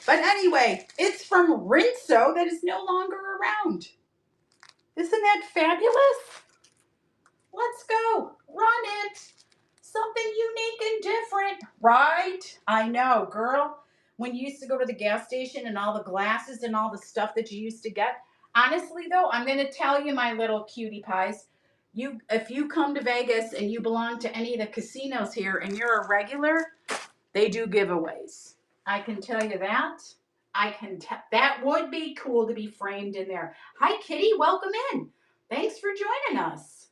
But anyway, it's from Rinso that is no longer around. Isn't that fabulous? Let's go. Run it. Something unique and different, right? I know, girl. When you used to go to the gas station and all the glasses and all the stuff that you used to get. Honestly, though, I'm going to tell you, my little cutie pies, if you come to Vegas and you belong to any of the casinos here and you're a regular, they do giveaways. I can tell you that. That would be cool to be framed in there. Hi, Kitty. Welcome in. Thanks for joining us.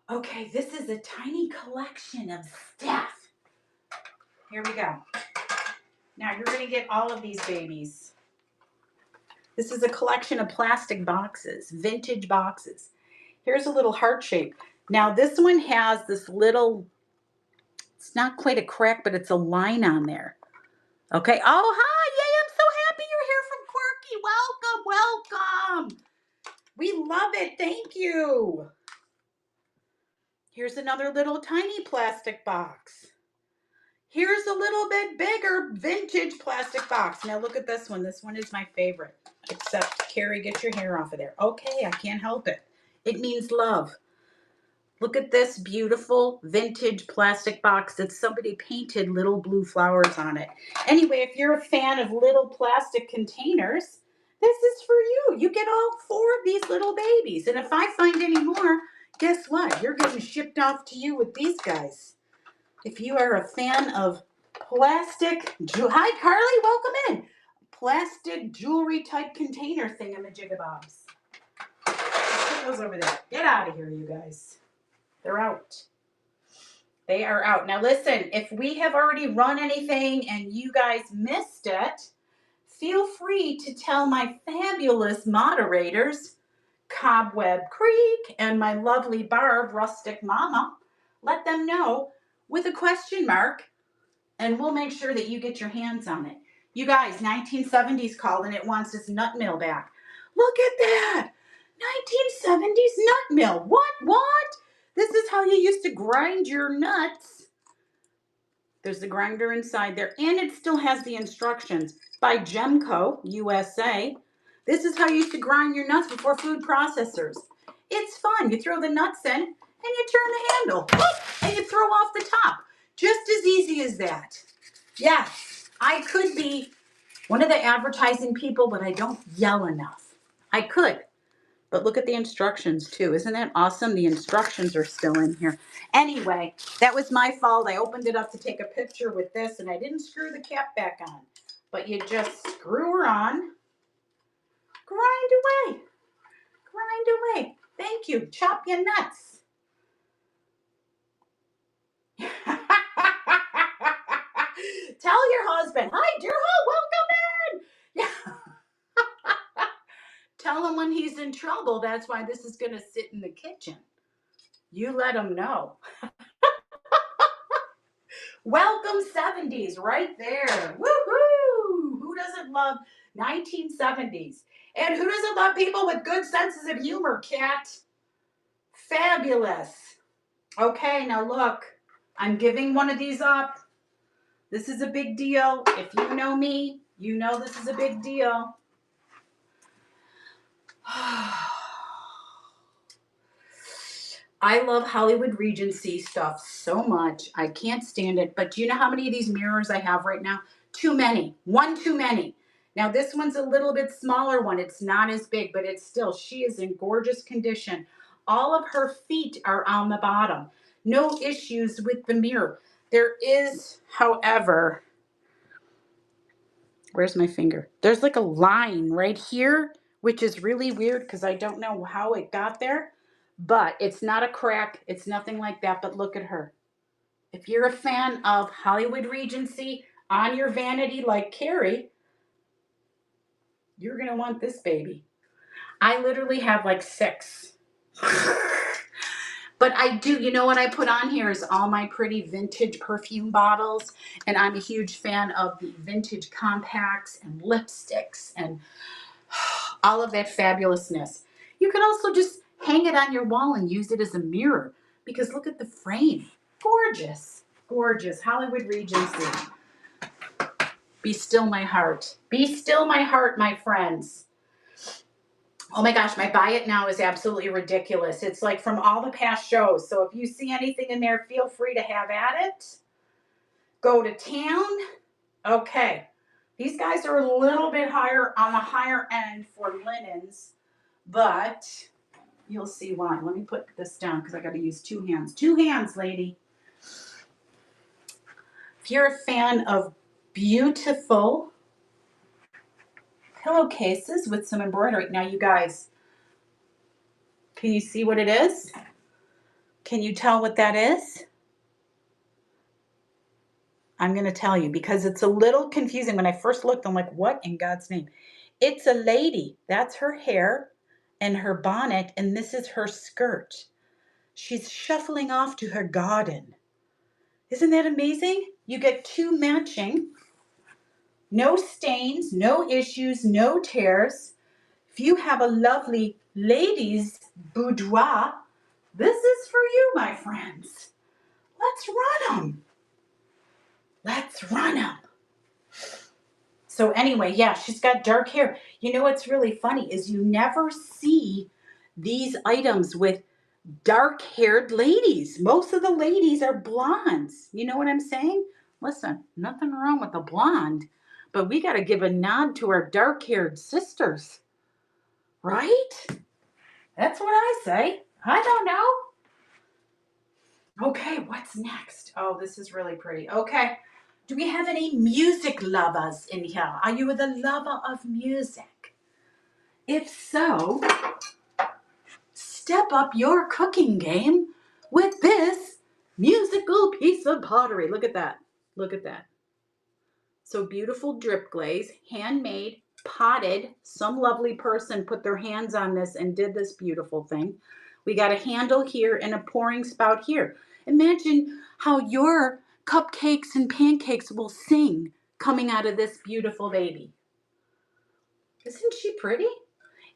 Okay, this is a tiny collection of stuff. Here we go. Now you're going to get all of these babies. This is a collection of plastic boxes, vintage boxes. Here's a little heart shape. Now this one has this little, it's not quite a crack, but it's a line on there. Okay. Oh, hi. Yay, I'm so happy you're here from Quirky. Welcome. We love it. Thank you. Here's another little tiny plastic box. Here's a little bit bigger vintage plastic box. Now look at this one. This one is my favorite. Except, Carrie, get your hair off of there. Okay, I can't help it. It means love. Look at this beautiful vintage plastic box that somebody painted little blue flowers on it. Anyway, if you're a fan of little plastic containers, this is for you. You get all 4 of these little babies. And if I find any more, guess what? You're getting shipped off to you with these guys. If you are a fan of Plastic, hi Carly, welcome in. Plastic jewelry type container thingamajigabobs. Put those over there. Get out of here, you guys. They're out. They are out. Now listen, if we have already run anything and you guys missed it, feel free to tell my fabulous moderators, Cobweb Creek and my lovely Barb, Rustic Mama. Let them know with a question mark, and we'll make sure that you get your hands on it. You guys, 1970s called and it wants its nut mill back. Look at that. 1970s nut mill. What? This is how you used to grind your nuts. There's the grinder inside there, and it still has the instructions by Gemco USA. This is how you used to grind your nuts before food processors. It's fun. You throw the nuts in, and you turn the handle, and you throw off the top. Just as easy as that. Yes, I could be one of the advertising people, but I don't yell enough. I could. But look at the instructions too. Isn't that awesome? The instructions are still in here. Anyway, that was my fault. I opened it up to take a picture with this and I didn't screw the cap back on. But you just screw her on. Grind away. Grind away. Thank you. Chop your nuts. Tell your husband, hi, dear, welcome in. Yeah. Tell him when he's in trouble. That's why this is going to sit in the kitchen. You let him know. Welcome 70s right there. Woohoo! Who doesn't love 1970s? And who doesn't love people with good senses of humor, Kat? Fabulous. Okay, now look. I'm giving one of these up. This is a big deal. If you know me, you know this is a big deal. I love Hollywood Regency stuff so much. I can't stand it. But do you know how many of these mirrors I have right now? Too many. One too many. Now this one's a little bit smaller one. It's not as big, but it's still, she is in gorgeous condition. All of her feet are on the bottom. No issues with the mirror. There is, however, where's my finger? There's like a line right here, which is really weird because I don't know how it got there. But it's not a crack. It's nothing like that. But look at her. If you're a fan of Hollywood Regency on your vanity like Carrie, you're going to want this baby. I literally have like 6. But I do, you know what I put on here is all my pretty vintage perfume bottles. And I'm a huge fan of the vintage compacts and lipsticks and all of that fabulousness. You could also just hang it on your wall and use it as a mirror because look at the frame. Gorgeous, gorgeous. Hollywood Regency. Be still my heart. Be still my heart, my friends. Oh my gosh, my buy it now is absolutely ridiculous. It's like from all the past shows. So if you see anything in there, feel free to have at it. Go to town. Okay. These guys are a little bit higher on the higher end for linens, but you'll see why. Let me put this down because I got to use 2 hands. 2 hands, lady. If you're a fan of beautiful pillowcases with some embroidery. Now, you guys, can you see what it is? Can you tell what that is? I'm going to tell you because it's a little confusing. When I first looked, I'm like, what in God's name? It's a lady. That's her hair and her bonnet, and this is her skirt. She's shuffling off to her garden. Isn't that amazing? You get 2 matching. No stains, no issues, no tears. If you have a lovely ladies' boudoir, this is for you, my friends. Let's run them. Let's run them. So anyway, yeah, she's got dark hair. You know what's really funny is you never see these items with dark-haired ladies. Most of the ladies are blondes. You know what I'm saying? Listen, nothing wrong with a blonde, but we got to give a nod to our dark-haired sisters. Right? That's what I say. I don't know. Okay, what's next? Oh, this is really pretty. Okay. Do we have any music lovers in here? Are you the lover of music? If so, step up your cooking game with this musical piece of pottery. Look at that. Look at that. So beautiful drip glaze, handmade, potted. Some lovely person put their hands on this and did this beautiful thing. We got a handle here and a pouring spout here. Imagine how your cupcakes and pancakes will sing coming out of this beautiful baby. Isn't she pretty?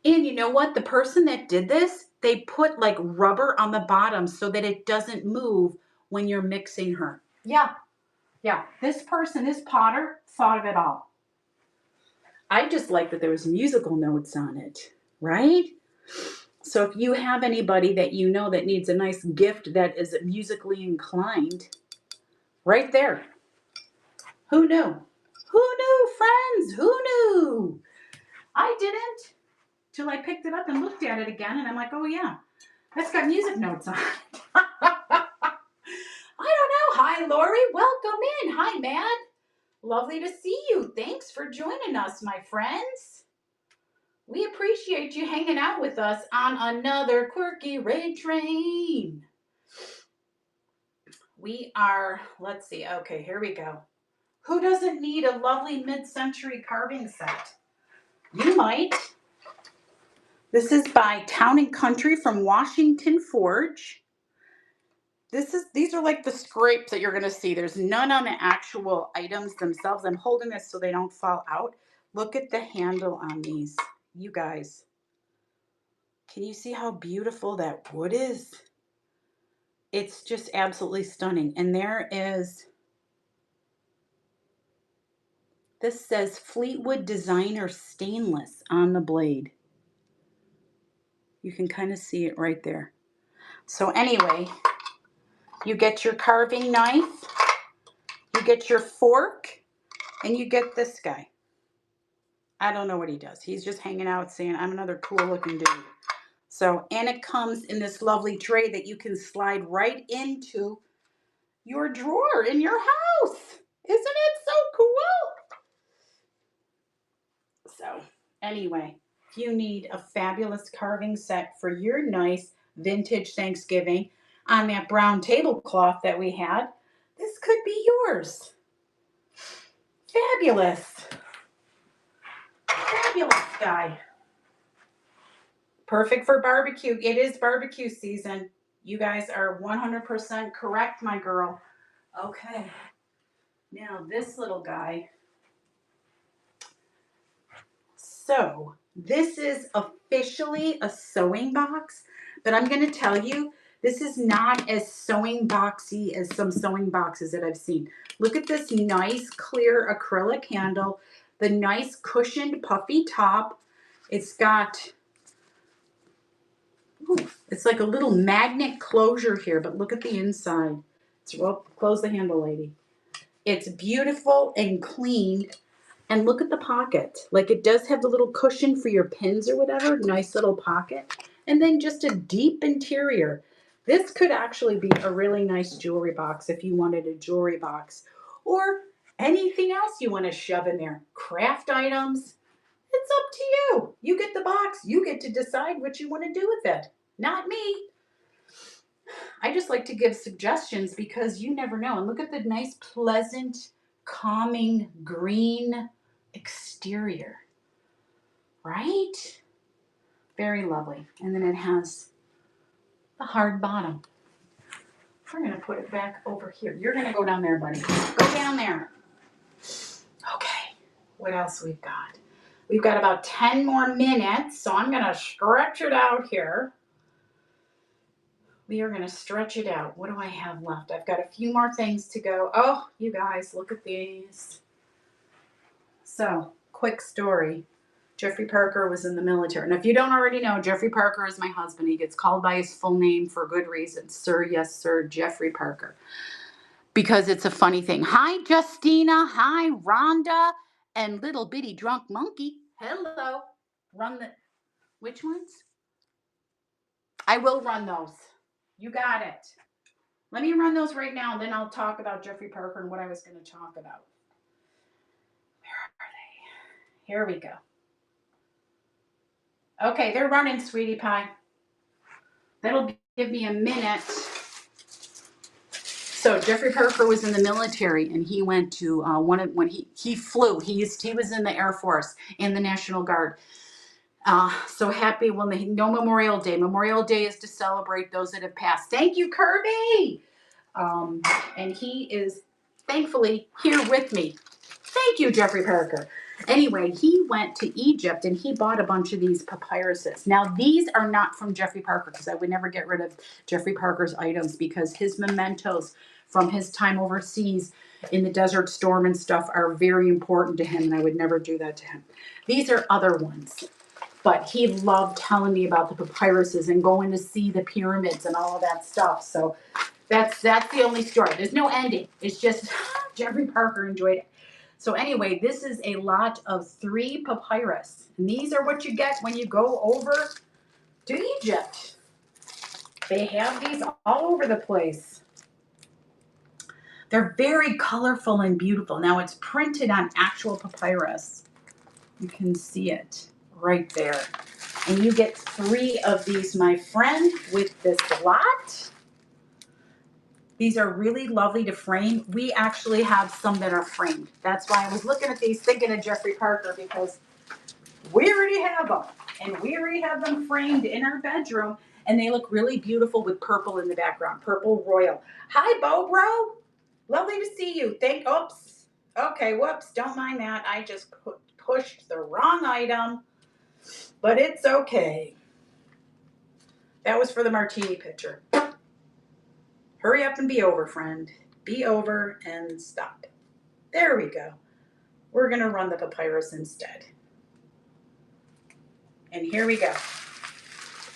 And you know what? The person that did this, they put like rubber on the bottom so that it doesn't move when you're mixing her. Yeah, this person, this potter, thought of it all. I just like that there was musical notes on it, right? So if you have anybody that you know that needs a nice gift that is musically inclined, right there. Who knew? Who knew, friends? Who knew? I didn't till I picked it up and looked at it again, and I'm like, oh yeah, that's got music notes on it. I don't know. Hi, Lori. Welcome in. Hi, Matt. Lovely to see you. Thanks for joining us, my friends. We appreciate you hanging out with us on another Quirky Ray Train. We are, let's see, okay, here we go. Who doesn't need a lovely mid-century carving set? You might. This is by Town and Country from Washington Forge. These are like the scrapes that you're going to see. There's none on the actual items themselves. I'm holding this so they don't fall out. Look at the handle on these, you guys. Can you see how beautiful that wood is? It's just absolutely stunning. And there is, this says Fleetwood Designer Stainless on the blade. You can kind of see it right there. So anyway, you get your carving knife, you get your fork, and you get this guy. I don't know what he does. He's just hanging out saying, I'm another cool looking dude. So, and it comes in this lovely tray that you can slide right into your drawer in your house. Isn't it so cool? So, anyway, if you need a fabulous carving set for your nice vintage Thanksgiving on that brown tablecloth that we had, this could be yours. Fabulous. Fabulous guy. Perfect for barbecue. It is barbecue season. You guys are 100% correct, my girl. Okay. Now this little guy. So this is officially a sewing box, but I'm going to tell you, this is not as sewing boxy as some sewing boxes that I've seen. Look at this nice clear acrylic handle, the nice cushioned puffy top. It's got, it's like a little magnet closure here, but look at the inside. Well, close the handle, lady. It's beautiful and clean. And look at the pocket. Like it does have the little cushion for your pins or whatever. Nice little pocket. And then just a deep interior. This could actually be a really nice jewelry box if you wanted a jewelry box. Or anything else you want to shove in there. Craft items. It's up to you. You get the box. You get to decide what you want to do with it. Not me. I just like to give suggestions because you never know. And look at the nice, pleasant, calming green exterior, right? Very lovely. And then it has the hard bottom. We're going to put it back over here. You're going to go down there, buddy. Go down there. Okay. What else we've got? We've got about 10 more minutes, so I'm going to stretch it out here. We are going to stretch it out. What do I have left? I've got a few more things to go. Oh, you guys, look at these. So, quick story. Jeffrey Parker was in the military. And if you don't already know, Jeffrey Parker is my husband. He gets called by his full name for good reason. Sir, yes, sir, Jeffrey Parker. Because it's a funny thing. Hi, Justina. Hi, Rhonda. And little bitty drunk monkey. Hello. Run the... Which ones? I will run those. You got it. Let me run those right now, and then I'll talk about Jeffrey Parker and what I was going to talk about. Where are they? Here we go. Okay, they're running, sweetie pie. That'll give me a minute. So Jeffrey Parker was in the military, and he went to when he flew. He was in the Air Force and the National Guard. So happy when no Memorial Day. Memorial Day is to celebrate those that have passed. Thank you, Kirby. And he is thankfully here with me. Thank you, Jeffrey Parker. Anyway, he went to Egypt and he bought a bunch of these papyruses. Now, these are not from Jeffrey Parker because I would never get rid of Jeffrey Parker's items because his mementos from his time overseas in the Desert Storm and stuff are very important to him, and I would never do that to him. These are other ones. But he loved telling me about the papyruses and going to see the pyramids and all of that stuff. So that's the only story. There's no ending. It's just Jeffrey Parker enjoyed it. So anyway, this is a lot of 3 papyrus. And these are what you get when you go over to Egypt. They have these all over the place. They're very colorful and beautiful. Now it's printed on actual papyrus. You can see it right there. And you get 3 of these, my friend, with this lot. These are really lovely to frame. We actually have some that are framed. That's why I was looking at these thinking of Jeffrey Parker, because we already have them. And we already have them framed in our bedroom. And they look really beautiful with purple in the background. Purple royal. Hi, Bo Bro. Lovely to see you. Oops. Okay, whoops. Don't mind that. I just pushed the wrong item. But it's okay. That was for the martini pitcher. Hurry up and be over, friend. Be over and stop. There we go. We're going to run the papyrus instead. And here we go.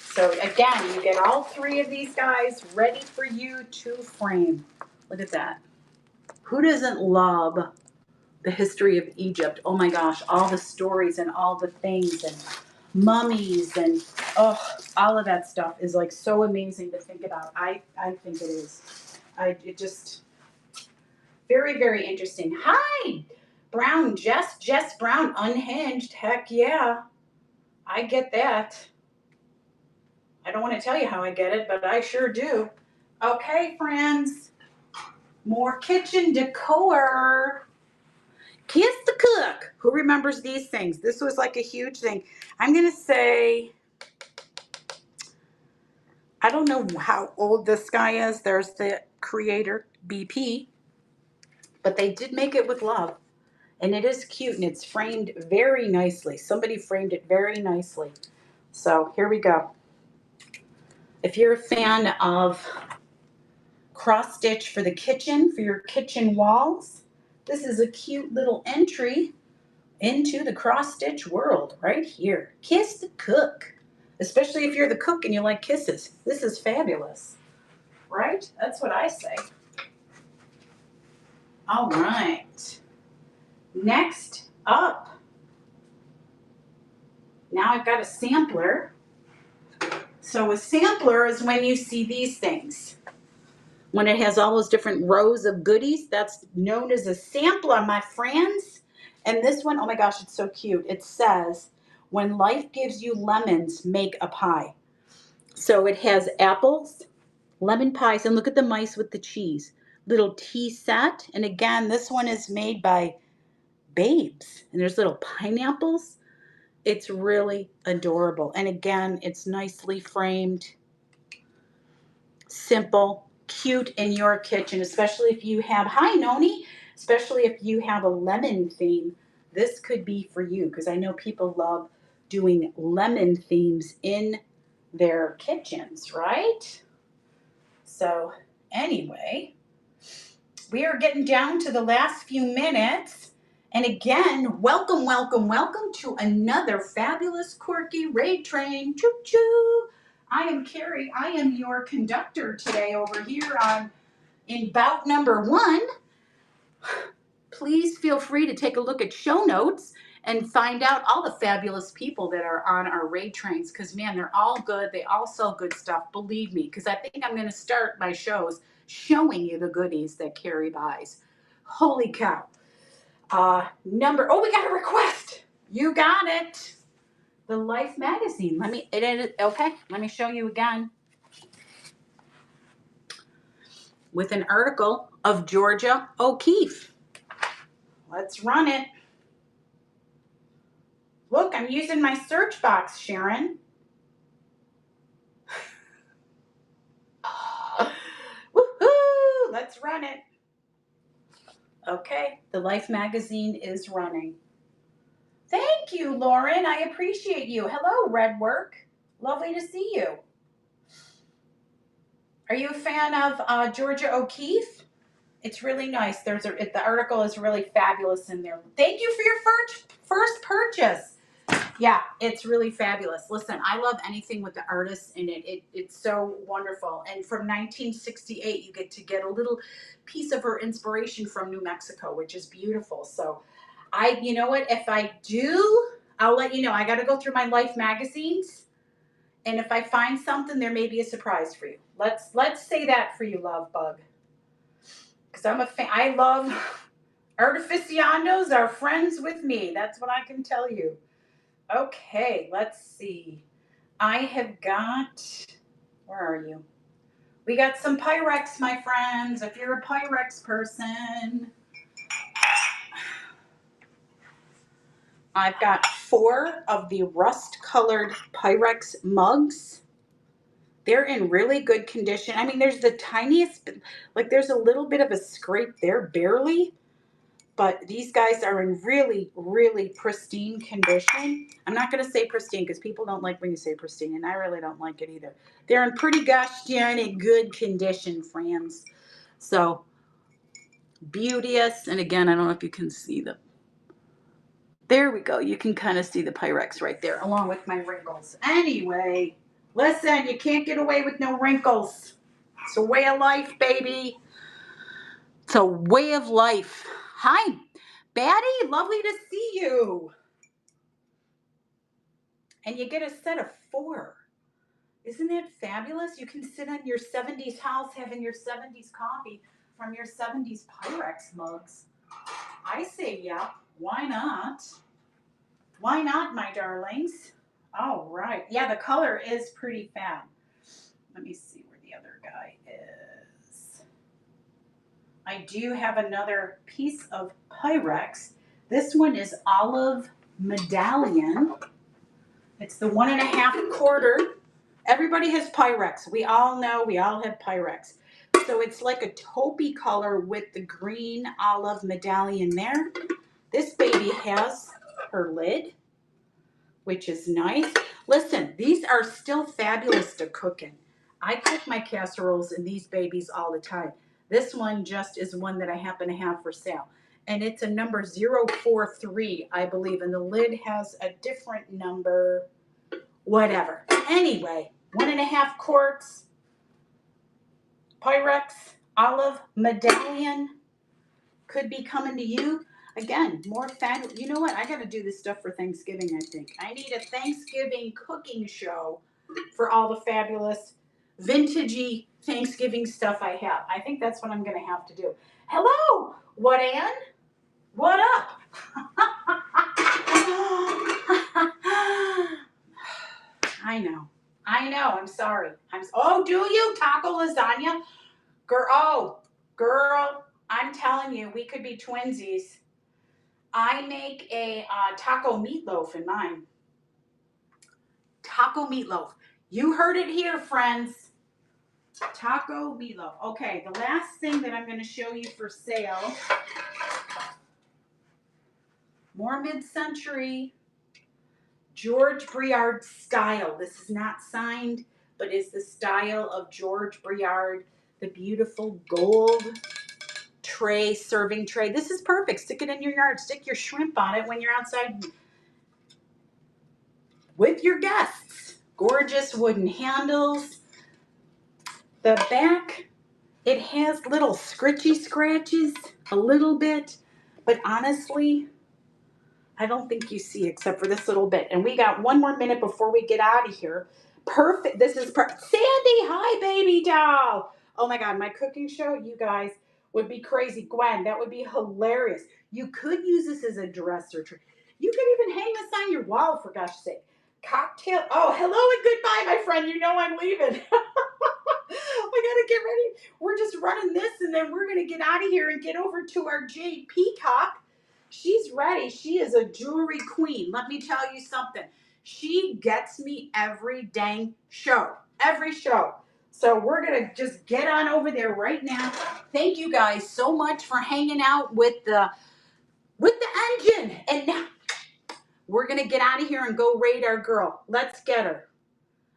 So again, you get all 3 of these guys ready for you to frame. Look at that. Who doesn't love the history of Egypt? Oh my gosh, all the stories and all the things and mummies and all of that stuff is like so amazing to think about. I think it is. It just very, very interesting. Hi, Brown, Jess Brown, unhinged. Heck yeah, I get that. I don't want to tell you how I get it, but I sure do. Okay, friends, more kitchen decor. Kiss the cook. Who remembers these things? This was like a huge thing. I'm going to say, I don't know how old this guy is. There's the creator, BP. But they did make it with love. And it is cute, and it's framed very nicely. Somebody framed it very nicely. So here we go. If you're a fan of cross stitch for the kitchen, for your kitchen walls, this is a cute little entry into the cross stitch world right here. Kiss the cook. Especially if you're the cook and you like kisses. This is fabulous. Right? That's what I say. All right. Next up. Now I've got a sampler. So a sampler is when you see these things. When it has all those different rows of goodies, that's known as a sampler, my friends. And this one, oh my gosh, it's so cute. It says, when life gives you lemons, make a pie. So it has apples, lemon pies, and look at the mice with the cheese. Little tea set. And again, this one is made by Babes. And there's little pineapples. It's really adorable. And again, it's nicely framed, simple, cute in your kitchen, especially if you have, hi Noni, especially if you have a lemon theme. This could be for you because I know people love doing lemon themes in their kitchens, right? So anyway, we are getting down to the last few minutes. And again, welcome, welcome, welcome to another fabulous Quirky Raid Train. Choo-choo. I am Carrie. I am your conductor today over here in bout number 1. Please feel free to take a look at show notes and find out all the fabulous people that are on our raid trains, because man, they're all good. They all sell good stuff, believe me, because I think I'm going to start my shows showing you the goodies that Carrie buys. Holy cow. We got a request. You got it. The Life magazine. Let me show you again. With an article of Georgia O'Keeffe. Let's run it. Look, I'm using my search box, Sharon. Woohoo! Let's run it. Okay, the Life magazine is running. Thank you, Lauren. I appreciate you. Hello, Redwork. Lovely to see you. Are you a fan of Georgia O'Keeffe? It's really nice. The article is really fabulous in there. Thank you for your first purchase. Yeah, it's really fabulous. Listen, I love anything with the artists in it. It's so wonderful. And from 1968, you get a little piece of her inspiration from New Mexico, which is beautiful. So you know what? If I do, I'll let you know. I got to go through my Life magazines. And if I find something, there may be a surprise for you. Let's say that for you, Love Bug. Because I'm a fan. I love artificianos are friends with me. That's what I can tell you. Okay, let's see. I have got, where are you? We got some Pyrex, my friends. If you're a Pyrex person, I've got 4 of the rust-colored Pyrex mugs. They're in really good condition. I mean, there's the tiniest, like there's a little bit of a scrape there, barely. But these guys are in really, really pristine condition. I'm not going to say pristine because people don't like when you say pristine, and I really don't like it either. They're in pretty gosh darn good condition, friends. So, beauteous. And again, I don't know if you can see them. There we go. You can kind of see the Pyrex right there, along with my wrinkles. Anyway, listen, you can't get away with no wrinkles. It's a way of life, baby. It's a way of life. Hi, Batty. Lovely to see you. And you get a set of 4. Isn't that fabulous? You can sit on your 70s house having your 70s coffee from your 70s Pyrex mugs. I say, yeah, why not? Why not, my darlings? All right. Yeah, the color is pretty fab. Let me see where the other guy is. I do have another piece of Pyrex. This one is olive medallion. It's the 1.5 quarter. Everybody has Pyrex. We all know, we all have Pyrex. So it's like a taupey color with the green olive medallion there. This baby has her lid, which is nice. Listen, these are still fabulous to cook in. I cook my casseroles in these babies all the time. This one just is one that I happen to have for sale. And it's a number 043, I believe. And the lid has a different number, whatever. Anyway, 1.5 quarts, Pyrex, olive medallion could be coming to you. Again, more fat. You know what? I got to do this stuff for Thanksgiving, I think. I need a Thanksgiving cooking show for all the fabulous vintagey Thanksgiving stuff I have. I think that's what I'm going to have to do. Hello, what, Ann? What up? I know. I'm sorry. Oh, do you? Taco lasagna? Girl, I'm telling you, we could be twinsies. I make a taco meatloaf in mine. Taco meatloaf. You heard it here, friends. Taco meatloaf. Okay, the last thing that I'm going to show you for sale. More mid-century. George Briard style. This is not signed, but is the style of George Briard. The beautiful gold tray, serving tray. This is perfect. Stick it in your yard. Stick your shrimp on it when you're outside with your guests. Gorgeous wooden handles. The back, it has little scritchy scratches, a little bit, but honestly, I don't think you see except for this little bit. And we got 1 more minute before we get out of here. Perfect. This is perfect. Sandy, hi, baby doll. Oh my God, my cooking show, you guys would be crazy. Gwen, that would be hilarious. You could use this as a dresser. You could even hang this on your wall, for gosh sake. Cocktail. Oh, hello and goodbye, my friend. You know I'm leaving. I gotta get ready. We're just running this, and then we're gonna get out of here and get over to our Jade Peacock. She's ready. She is a jewelry queen. Let me tell you something. She gets me every dang show. Every show. So we're gonna just get on over there right now. Thank you guys so much for hanging out with the engine. And now we're gonna get out of here and go raid our girl. Let's get her.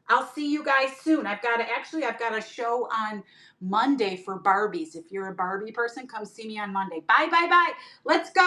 I'll see you guys soon. I've got a show on Monday for Barbies. If you're a Barbie person, come see me on Monday. Bye, bye, bye. Let's go.